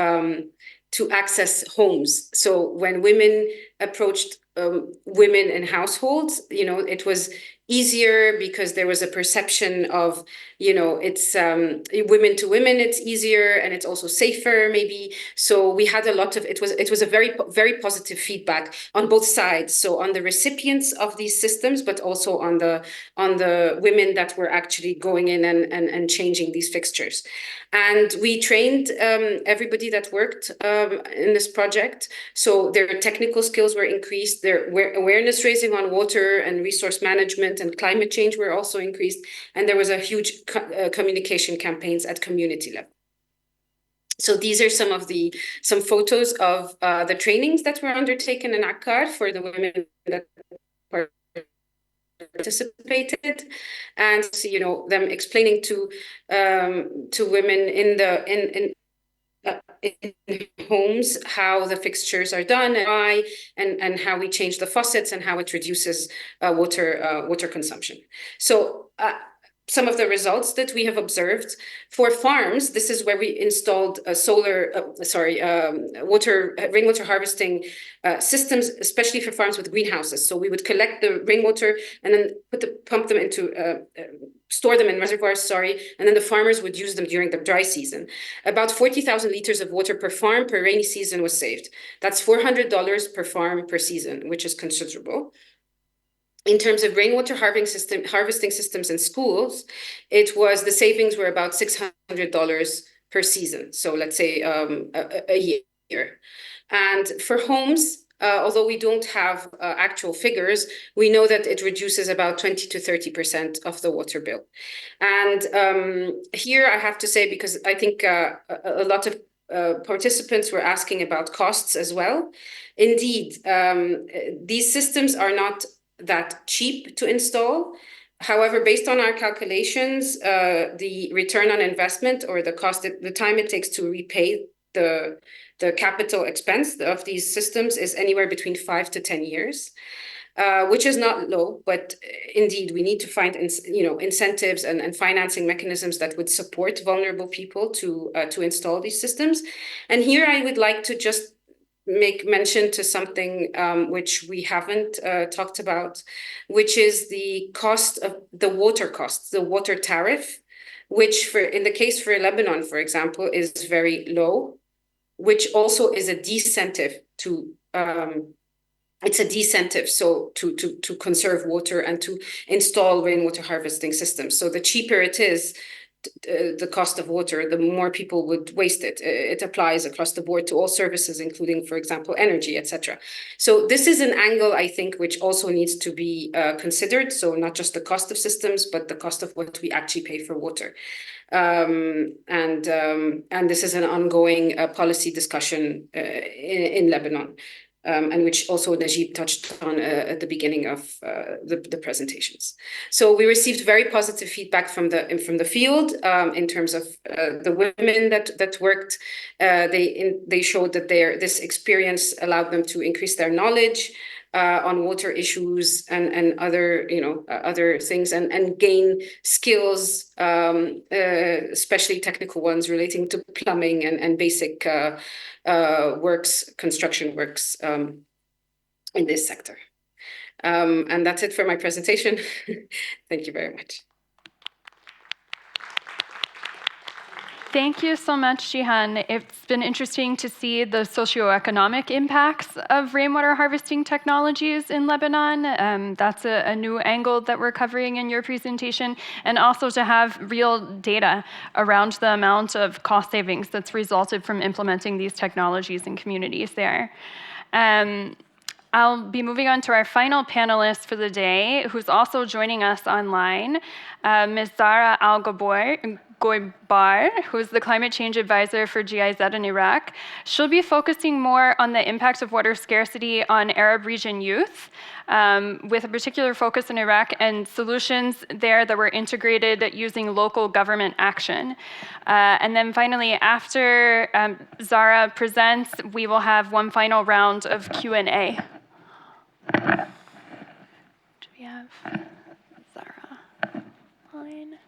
access homes. So when women approached women in households, it was easier because there was a perception of, it's women to women, it's easier and it's also safer maybe. So we had a lot of, it was a very, very positive feedback on both sides. So on the recipients of these systems, but also on the women that were actually going in and changing these fixtures. And we trained everybody that worked in this project. So their technical skills were increased, their awareness raising on water and resource management and climate change were also increased. And there was a huge communication campaigns at community level. So these are some photos of the trainings that were undertaken in Akkar for the women that participated, and them explaining to women in home homes how the fixtures are done and why, and how we change the faucets and how it reduces water consumption. So some of the results that we have observed for farms, this is where we installed rainwater harvesting systems, especially for farms with greenhouses. So we would collect the rainwater and then store them in reservoirs, and then the farmers would use them during the dry season. About 40,000 liters of water per farm per rainy season was saved. That's $400 per farm per season, which is considerable. In terms of rainwater harvesting systems in schools, the savings were about $600 per season. So let's say a year. And for homes, although we don't have actual figures, we know that it reduces about 20 to 30% of the water bill. And here I have to say, because I think a lot of participants were asking about costs as well. Indeed, these systems are not that cheap to install. However, based on our calculations, the return on investment, or the cost, the time it takes to repay the capital expense of these systems, is anywhere between 5 to 10 years, which is not low, but indeed we need to find incentives and financing mechanisms that would support vulnerable people to install these systems. And here I would like to just make mention to something which we haven't talked about, which is the cost of the water tariff, which in the case for Lebanon, for example, is very low, which also is a disincentive to to conserve water and to install rainwater harvesting systems. So the cheaper it is, the cost of water, the more people would waste it. It applies across the board to all services, including, for example, energy, etc. So this is an angle, I think, which also needs to be considered. So not just the cost of systems, but the cost of what we actually pay for water. And this is an ongoing policy discussion in Lebanon. And which also Najib touched on at the beginning of the presentations. So we received very positive feedback from the field in terms of the women that worked. They showed that this experience allowed them to increase their knowledge on water issues and other things, and gain skills, especially technical ones relating to plumbing and basic construction works in this sector. And that's it for my presentation. Thank you very much. Thank you so much, Jihan. It's been interesting to see the socioeconomic impacts of rainwater harvesting technologies in Lebanon. That's a new angle that we're covering in your presentation, and also to have real data around the amount of cost savings that's resulted from implementing these technologies in communities there. I'll be moving on to our final panelist for the day, who's also joining us online, Ms. Zara Al-Goibar, who's the Climate Change Advisor for GIZ in Iraq. She'll be focusing more on the impacts of water scarcity on Arab region youth, with a particular focus in Iraq and solutions there that were integrated using local government action. And then finally, after Zara presents, we will have one final round of Q&A. Do we have Zara line?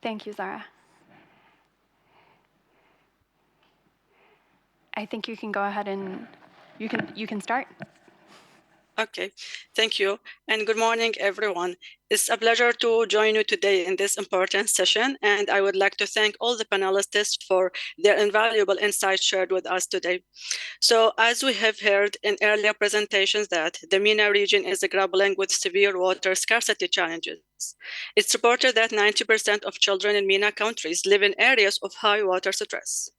Thank you, Zara. I think you can go ahead and you can start. Okay, thank you, and good morning, everyone. It's a pleasure to join you today in this important session, and I would like to thank all the panelists for their invaluable insights shared with us today. So, as we have heard in earlier presentations, that the MENA region is grappling with severe water scarcity challenges. It's reported that 90% of children in MENA countries live in areas of high water stress.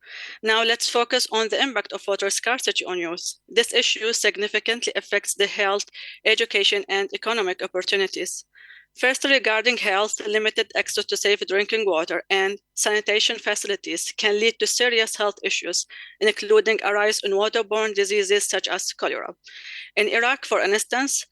Now let's focus on the impact of water scarcity on youth. This issue significantly affects the health, education, and economic opportunities. First, regarding health, limited access to safe drinking water and sanitation facilities can lead to serious health issues, including a rise in waterborne diseases such as cholera. In Iraq, for instance,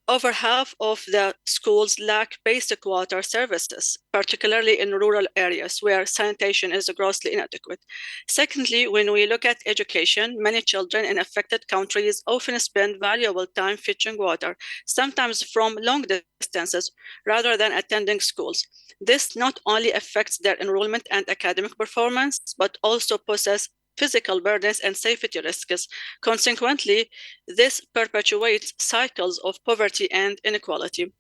over half of the schools lack basic water services, particularly in rural areas where sanitation is grossly inadequate. Secondly, when we look at education, many children in affected countries often spend valuable time fetching water, sometimes from long distances, rather than attending schools. This not only affects their enrollment and academic performance, but also poses physical burdens and safety risks. Consequently, this perpetuates cycles of poverty and inequality.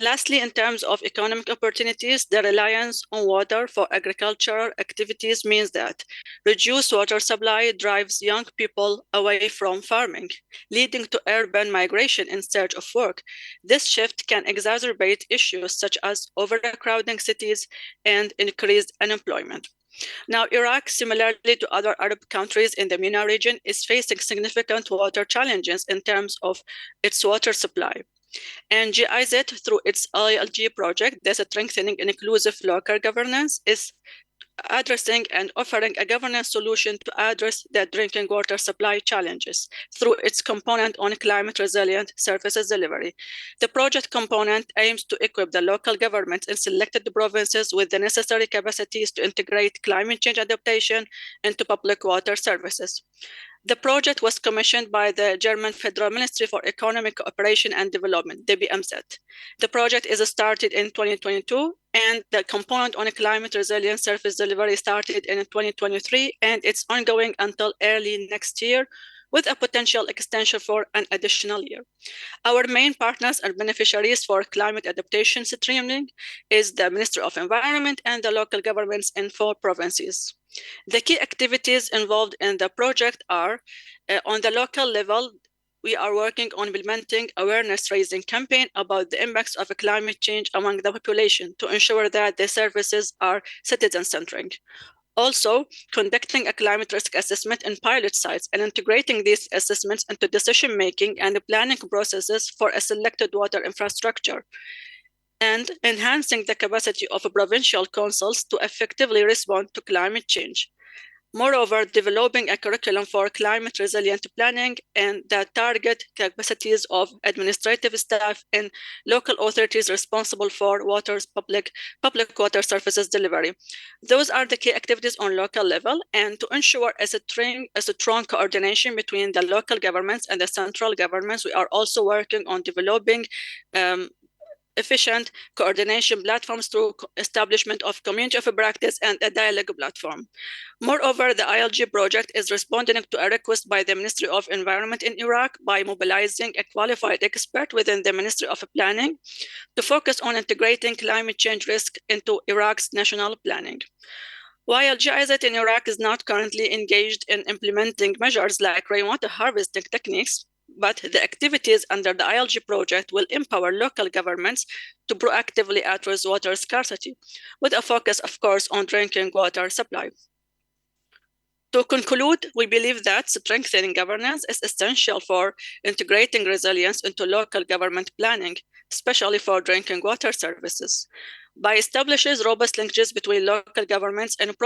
Lastly, in terms of economic opportunities, the reliance on water for agricultural activities means that reduced water supply drives young people away from farming, leading to urban migration in search of work. This shift can exacerbate issues such as overcrowding cities and increased unemployment. Now, Iraq, similarly to other Arab countries in the MENA region, is facing significant water challenges in terms of its water supply. And GIZ, through its ILG project, the Strengthening Inclusive Local Governance, is addressing and offering a governance solution to address the drinking water supply challenges through its component on climate resilient services delivery. The project component aims to equip the local governments in selected provinces with the necessary capacities to integrate climate change adaptation into public water services. The project was commissioned by the German Federal Ministry for Economic Cooperation and Development, the BMZ. The project is started in 2022, and the component on climate resilience service delivery started in 2023, and it's ongoing until early next year, with a potential extension for an additional year. Our main partners and beneficiaries for climate adaptation streaming is the Ministry of Environment and the local governments in 4 provinces. The key activities involved in the project are, on the local level, we are working on implementing awareness-raising campaign about the impacts of climate change among the population to ensure that the services are citizen-centric. Also, conducting a climate risk assessment in pilot sites and integrating these assessments into decision-making and planning processes for a selected water infrastructure, and enhancing the capacity of provincial councils to effectively respond to climate change. Moreover, developing a curriculum for climate resilient planning and the target capacities of administrative staff and local authorities responsible for public water services delivery. Those are the key activities on local level, and to ensure a strong coordination between the local governments and the central governments, we are also working on developing efficient coordination platforms through establishment of community of practice and a dialogue platform. Moreover, the ILG project is responding to a request by the Ministry of Environment in Iraq by mobilizing a qualified expert within the Ministry of Planning to focus on integrating climate change risk into Iraq's national planning. While GIZ in Iraq is not currently engaged in implementing measures like rainwater harvesting techniques, but the activities under the ILG project will empower local governments to proactively address water scarcity, with a focus, of course, on drinking water supply. To conclude, we believe that strengthening governance is essential for integrating resilience into local government planning, especially for drinking water services. By establishing robust linkages between local governments and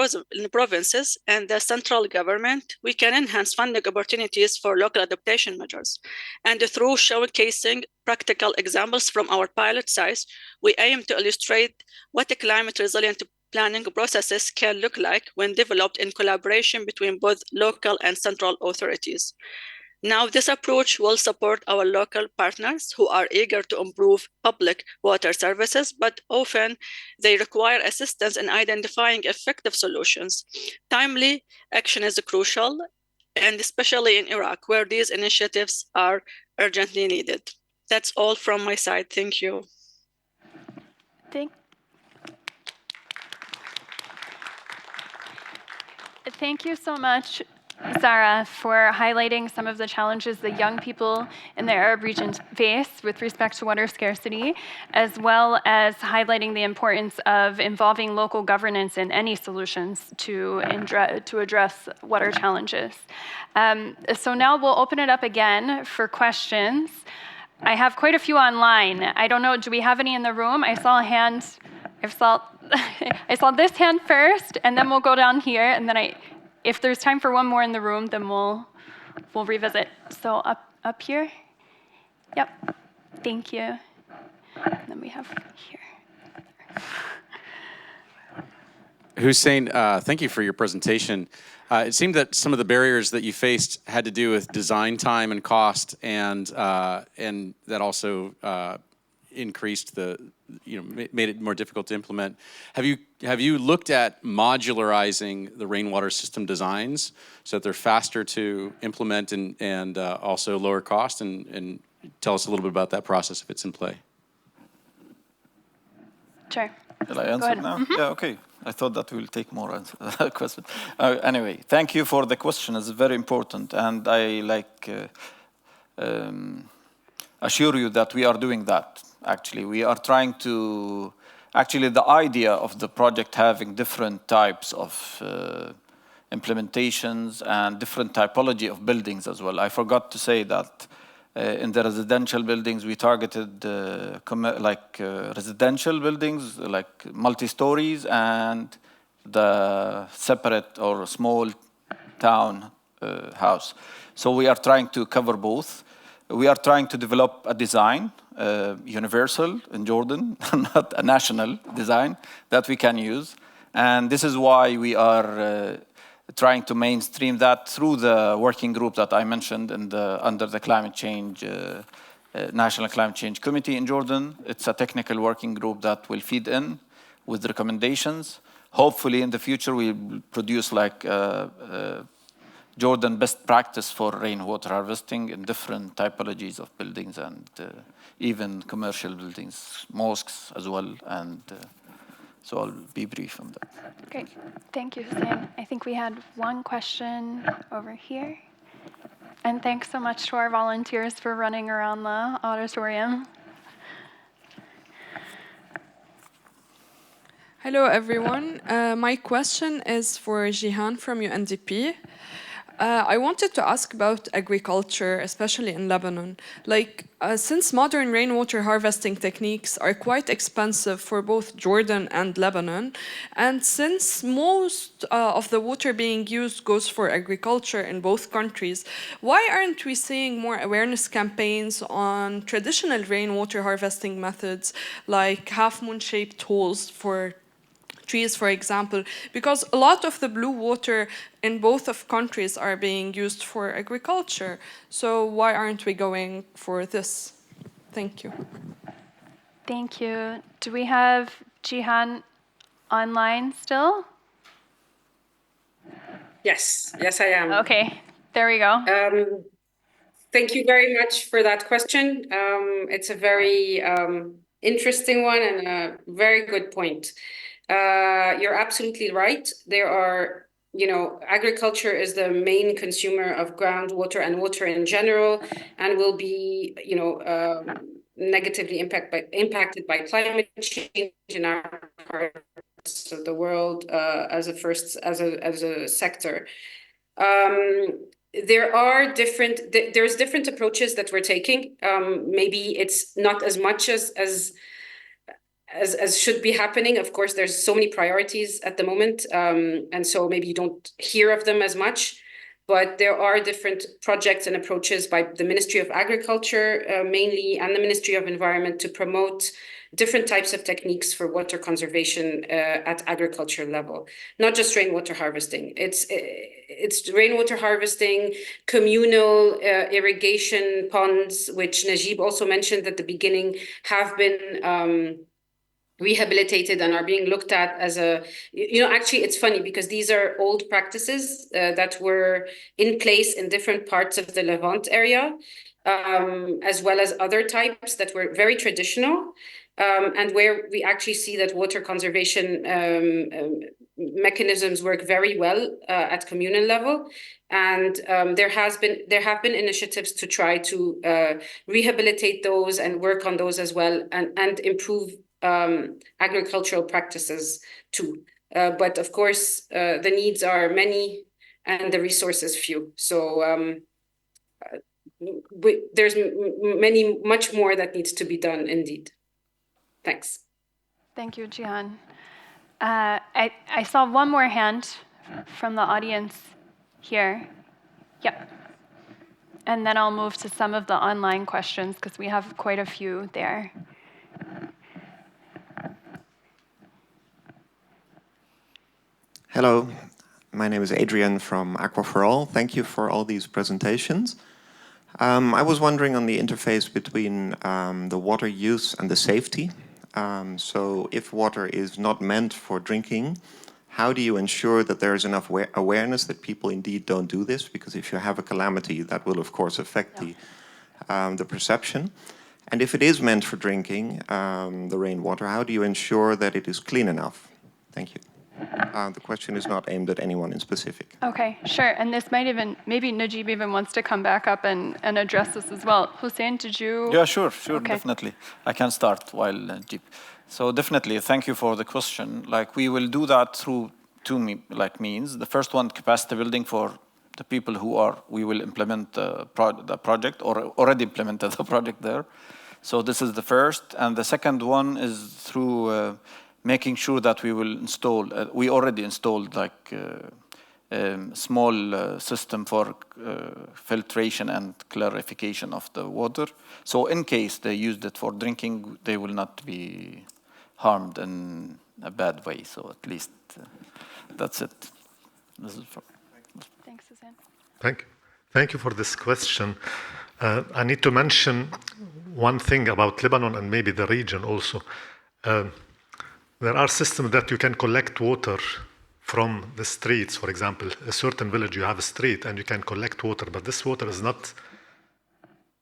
provinces and the central government, we can enhance funding opportunities for local adaptation measures. And through showcasing practical examples from our pilot sites, we aim to illustrate what a climate resilient planning processes can look like when developed in collaboration between both local and central authorities. Now, this approach will support our local partners who are eager to improve public water services, but often they require assistance in identifying effective solutions. Timely action is crucial, and especially in Iraq, where these initiatives are urgently needed. That's all from my side. Thank you. Thank you so much, Zara, for highlighting some of the challenges that young people in the Arab region face with respect to water scarcity, as well as highlighting the importance of involving local governance in any solutions to address water challenges. So now we'll open it up again for questions. I have quite a few online. I don't know, do we have any in the room? I saw a hand. I saw this hand first, and then we'll go down here, and then if there's time for one more in the room, then we'll revisit. So up here. Yep. Thank you. And then we have here. Hussein, thank you for your presentation. It seemed that some of the barriers that you faced had to do with design time and cost, and that also increased made it more difficult to implement. Have you looked at modularizing the rainwater system designs so that they're faster to implement and also lower cost? And tell us a little bit about that process if it's in play. Sure. Shall I answer now? Mm-hmm. Yeah, okay. I thought that we'll take more questions. Anyway, thank you for the question. It's very important. And I assure you that we are doing that, actually. We are trying to, actually the idea of the project having different types of implementations and different typology of buildings as well. I forgot to say that in the residential buildings, we targeted residential buildings, like multi-stories, and the separate or small town house. So we are trying to cover both. We are trying to develop a design, universal in Jordan, not a national design that we can use. And this is why we are trying to mainstream that through the working group that I mentioned under the climate change, National Climate Change Committee in Jordan. It's a technical working group that will feed in with recommendations. Hopefully in the future we'll produce Jordan best practice for rainwater harvesting in different typologies of buildings and even commercial buildings, mosques as well. And so I'll be brief on that. Great. Thank you, Hussein. I think we had one question over here. And thanks so much to our volunteers for running around the auditorium. Hello, everyone. My question is for Jihan from UNDP. I wanted to ask about agriculture, especially in Lebanon. Since modern rainwater harvesting techniques are quite expensive for both Jordan and Lebanon, and since most of the water being used goes for agriculture in both countries, why aren't we seeing more awareness campaigns on traditional rainwater harvesting methods, like half-moon-shaped holes for trees, for example, because a lot of the blue water in both of countries are being used for agriculture. So why aren't we going for this? Thank you. Thank you. Do we have Jihan online still? Yes, I am. Okay, there we go. Thank you very much for that question. It's a very interesting one and a very good point. You're absolutely right. There are, agriculture is the main consumer of groundwater and water in general, and will be, negatively impacted by climate change in our parts of the world as a sector. There's different approaches that we're taking. Maybe it's not as much as should be happening. Of course, there's so many priorities at the moment, and so maybe you don't hear of them as much, but there are different projects and approaches by the Ministry of Agriculture mainly, and the Ministry of Environment to promote different types of techniques for water conservation at agriculture level, not just rainwater harvesting. It's rainwater harvesting, communal irrigation ponds, which Najib also mentioned at the beginning, have been rehabilitated and are being looked at as actually it's funny because these are old practices that were in place in different parts of the Levant area, as well as other types that were very traditional, and where we actually see that water conservation mechanisms work very well at communal level. And there have been initiatives to try to rehabilitate those and work on those as well, and improve agricultural practices too. But of course, the needs are many and the resources few. So there's much more that needs to be done indeed. Thanks. Thank you, Jihan. I saw one more hand from the audience here. Yep. And then I'll move to some of the online questions because we have quite a few there. Hello, my name is Adrian from Aqua for All. Thank you for all these presentations. I was wondering on the interface between the water use and the safety. So if water is not meant for drinking, how do you ensure that there is enough awareness that people indeed don't do this? Because if you have a calamity, that will of course affect the perception. And if it is meant for drinking, the rainwater, how do you ensure that it is clean enough? Thank you. The question is not aimed at anyone in specific. Okay, sure. And this might even, maybe Najib even wants to come back up and address this as well. Hussein, did you? Yeah, sure, Okay. definitely. I can start while Najib. So definitely, thank you for the question. Like, we will do that through two means. The first one, capacity building for the people we will implement the project or already implemented the project there. So this is the first. And the second one is through making sure that we will install, we already installed like small system for filtration and clarification of the water. So in case they used it for drinking, they will not be harmed in a bad way. So at least that's it. This is Thanks, Hussein. Thank you for this question. I need to mention one thing about Lebanon and maybe the region also. There are systems that you can collect water from the streets. For example, a certain village, you have a street and you can collect water, but this water is not,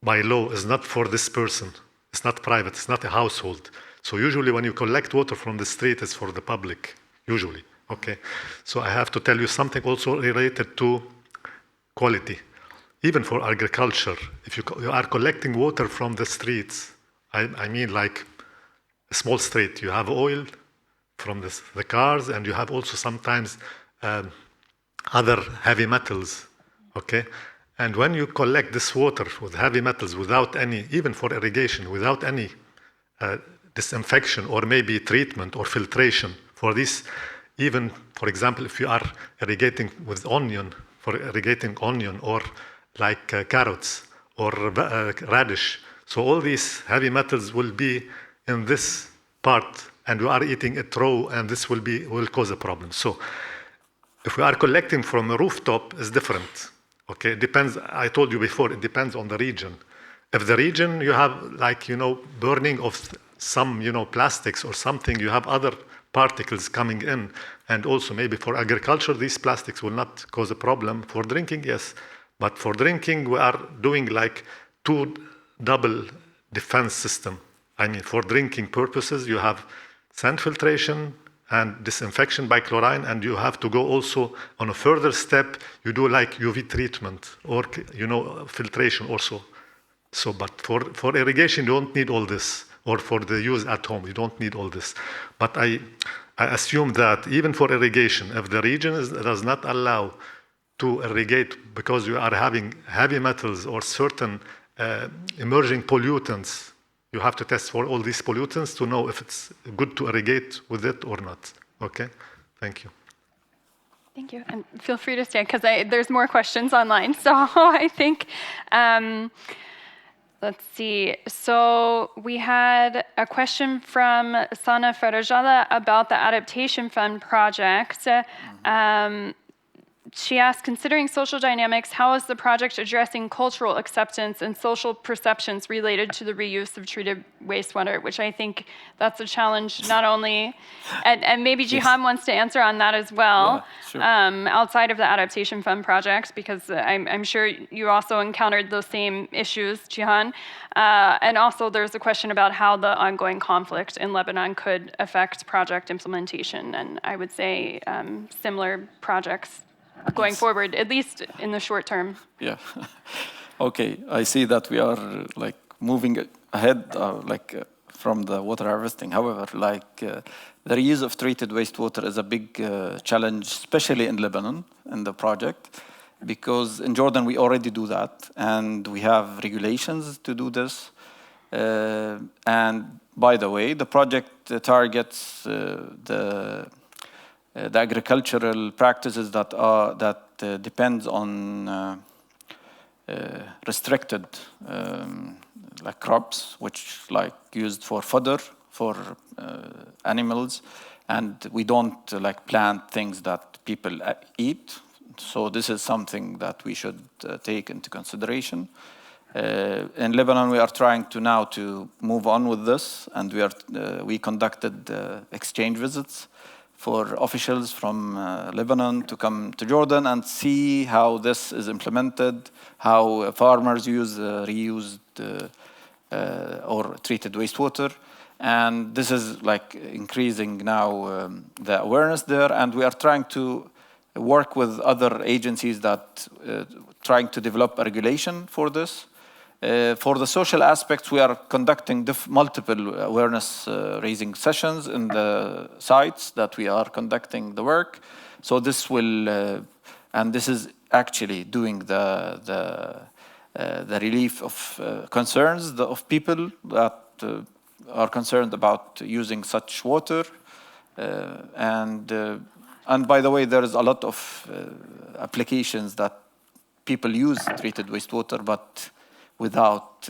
by law, is not for this person. It's not private, it's not a household. So usually when you collect water from the street, it's for the public, usually, okay? So I have to tell you something also related to quality. Even for agriculture, if you are collecting water from the streets, I mean like a small street, you have oil from the cars, and you have also sometimes other heavy metals, okay? And when you collect this water with heavy metals without any, even for irrigation, without any disinfection or maybe treatment or filtration for this, even, for example, if you are irrigating with onion, for irrigating onion or like carrots or radish, so all these heavy metals will be in this part, and we are eating it raw, and this will cause a problem. So if we are collecting from a rooftop, it's different. Okay, it depends. I told you before, it depends on the region. If the region you have like, burning of some, plastics or something, you have other particles coming in, and also maybe for agriculture, these plastics will not cause a problem. For drinking, yes. But for drinking, we are doing like two double defense system. I mean, for drinking purposes, you have sand filtration and disinfection by chlorine, and you have to go also on a further step, you do like UV treatment or, filtration also. So, but for irrigation, you don't need all this, or for the use at home, you don't need all this. But I assume that even for irrigation, if the region does not allow to irrigate because you are having heavy metals or certain emerging pollutants, you have to test for all these pollutants to know if it's good to irrigate with it or not. Okay? Thank you. Thank you. And feel free to stay because there's more questions online. So I think, let's see. So we had a question from Sana Farajala about the Adaptation Fund project. She asked, considering social dynamics, how is the project addressing cultural acceptance and social perceptions related to the reuse of treated wastewater, which I think that's a challenge not only, and maybe Jihan wants to answer on that as well, sure. Outside of the Adaptation Fund project, because I'm sure you also encountered those same issues, Jihan. And also there's a question about how the ongoing conflict in Lebanon could affect project implementation, and I would say similar projects going forward, at least in the short term. Yeah. Okay, I see that we are like moving ahead from the water harvesting. However, the reuse of treated wastewater is a big challenge, especially in Lebanon, in the project, because in Jordan we already do that, and we have regulations to do this. And by the way, the project targets the agricultural practices that depends on restricted like crops, which like used for fodder for animals, and we don't like plant things that people eat. So this is something that we should take into consideration. In Lebanon, we are trying to now to move on with this, and we conducted exchange visits for officials from Lebanon to come to Jordan and see how this is implemented, how farmers use reused or treated wastewater. And this is like increasing now the awareness there, and we are trying to work with other agencies that trying to develop a regulation for this. For the social aspects, we are conducting multiple awareness raising sessions in the sites that we are conducting the work. So this will, and this is actually doing the relief of concerns of people that are concerned about using such water. And by the way, there is a lot of applications that people use treated wastewater, but without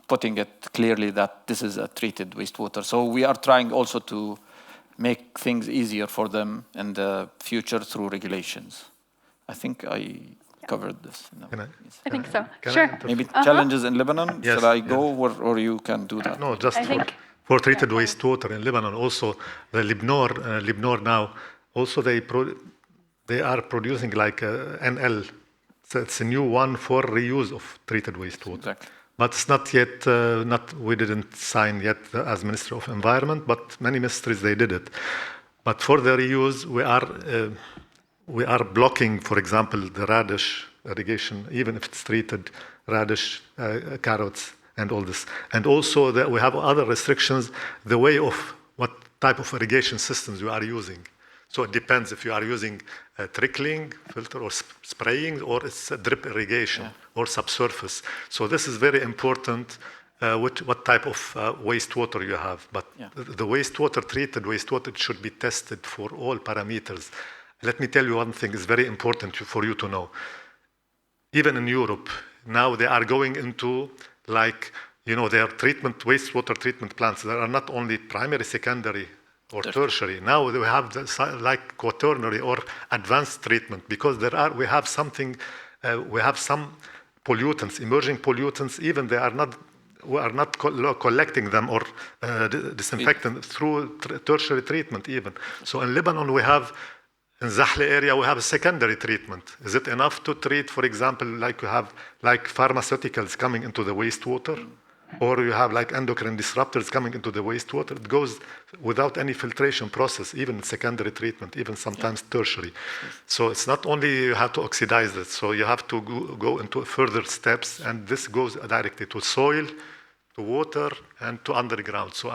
putting it clearly that this is a treated wastewater. So we are trying also to make things easier for them in the future through regulations. I think I covered this. No. I think so. Sure. Maybe challenges in Lebanon? Yes, Shall I go or you can do that? No, just for treated wastewater in Lebanon. Also, the Libnor now, also they are producing like NL. So it's a new one for reuse of treated wastewater. Exactly. But it's not yet, we didn't sign yet as Ministry of Environment, but many ministries, they did it. But for the reuse, we are blocking, for example, the radish irrigation, even if it's treated radish, carrots, and all this. And also that we have other restrictions, the way of what type of irrigation systems you are using. So it depends if you are using a trickling filter or spraying, or it's a drip irrigation or subsurface. So this is very important, what type of wastewater you have. But the wastewater, treated wastewater, should be tested for all parameters. Let me tell you one thing is very important for you to know. Even in Europe, now they are going into like, their wastewater treatment plants. There are not only primary, secondary, or tertiary. Now we have like quaternary or advanced treatment, because we have some pollutants, emerging pollutants, even we are not collecting them or disinfecting through tertiary treatment even. So in Lebanon in Zahle area, we have a secondary treatment. Is it enough to treat, for example, like you have like pharmaceuticals coming into the wastewater? Or you have like endocrine disruptors coming into the wastewater? It goes without any filtration process, even secondary treatment, even sometimes tertiary. So it's not only you have to oxidize it, so you have to go into further steps, and this goes directly to soil, to water, and to underground. So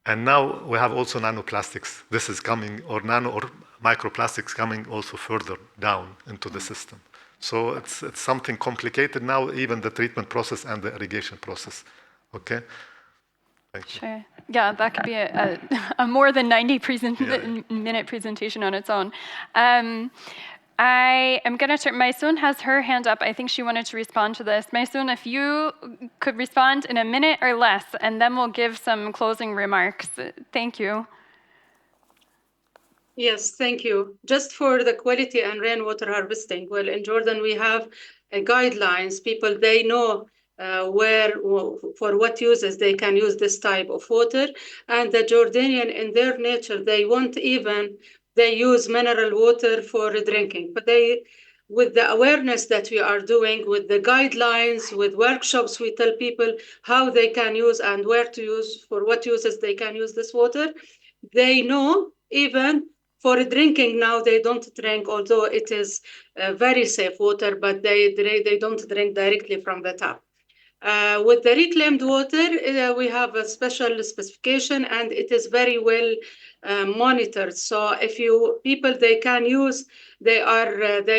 and now we have also nanoplastics. This is coming, or nano or microplastics coming also further down into the system. So it's something complicated now, even the treatment process and the irrigation process. Okay? Thank you. Sure. Yeah, that could be a more than 90-minute presentation on its own. I am going to turn, Maysoon has her hand up. I think she wanted to respond to this. Maysoon, if you could respond in a minute or less, and then we'll give some closing remarks. Thank you. Yes, thank you. Just for the quality and rainwater harvesting, well, in Jordan, we have guidelines. People, they know for what uses they can use this type of water. And the Jordanian, in their nature, they use mineral water for drinking. But with the awareness that we are doing, with the guidelines, with workshops, we tell people how they can use and where to use, for what uses they can use this water. They know even for drinking now, they don't drink, although it is very safe water, but they don't drink directly from the tap. With the reclaimed water, we have a special specification, and it is very well monitored. So if people, they can use they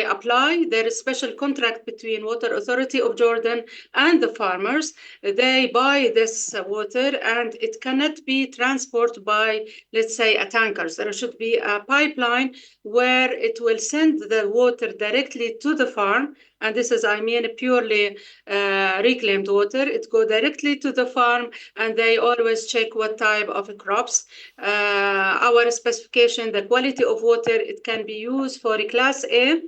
apply. There is special contract between Water Authority of Jordan and the farmers. They buy this water, and it cannot be transported by, let's say, a tanker. There should be a pipeline where it will send the water directly to the farm. And this is, I mean, purely reclaimed water. It goes directly to the farm, and they always check what type of crops. Our specification, the quality of water, it can be used for Class A,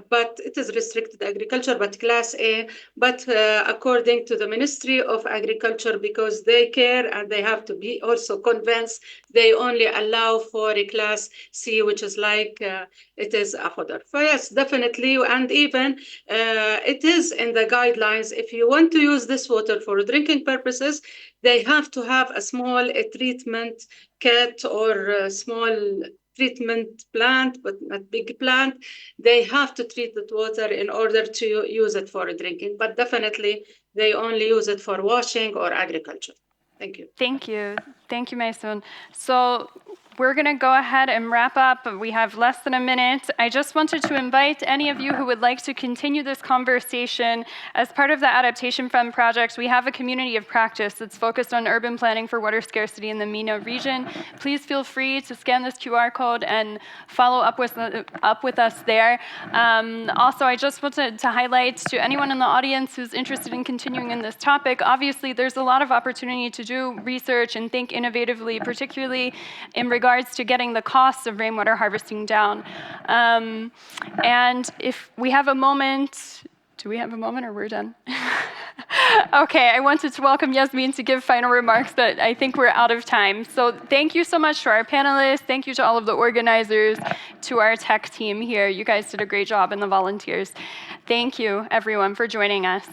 but it is restricted agriculture, but Class A. But according to the Ministry of Agriculture, because they care and they have to be also convinced, they only allow for a Class C, which is like it is a fodder. So yes, definitely, and even it is in the guidelines. If you want to use this water for drinking purposes, they have to have a small treatment kit or a small treatment plant, but not big plant. They have to treat that water in order to use it for drinking, but definitely they only use it for washing or agriculture. Thank you. Thank you. Thank you, Maysoon. So we're going to go ahead and wrap up. We have less than a minute. I just wanted to invite any of you who would like to continue this conversation. As part of the Adaptation Fund project, we have a community of practice that's focused on urban planning for water scarcity in the MENA region. Please feel free to scan this QR code and follow up with us there. Also, I just wanted to highlight to anyone in the audience who's interested in continuing in this topic, obviously there's a lot of opportunity to do research and think innovatively, particularly in regards to getting the costs of rainwater harvesting down. And if we have a moment, do we have a moment or we're done? Okay, I wanted to welcome Yasmin to give final remarks, but I think we're out of time. So thank you so much to our panelists. Thank you to all of the organizers, to our tech team here. You guys did a great job, and the volunteers. Thank you, everyone, for joining us.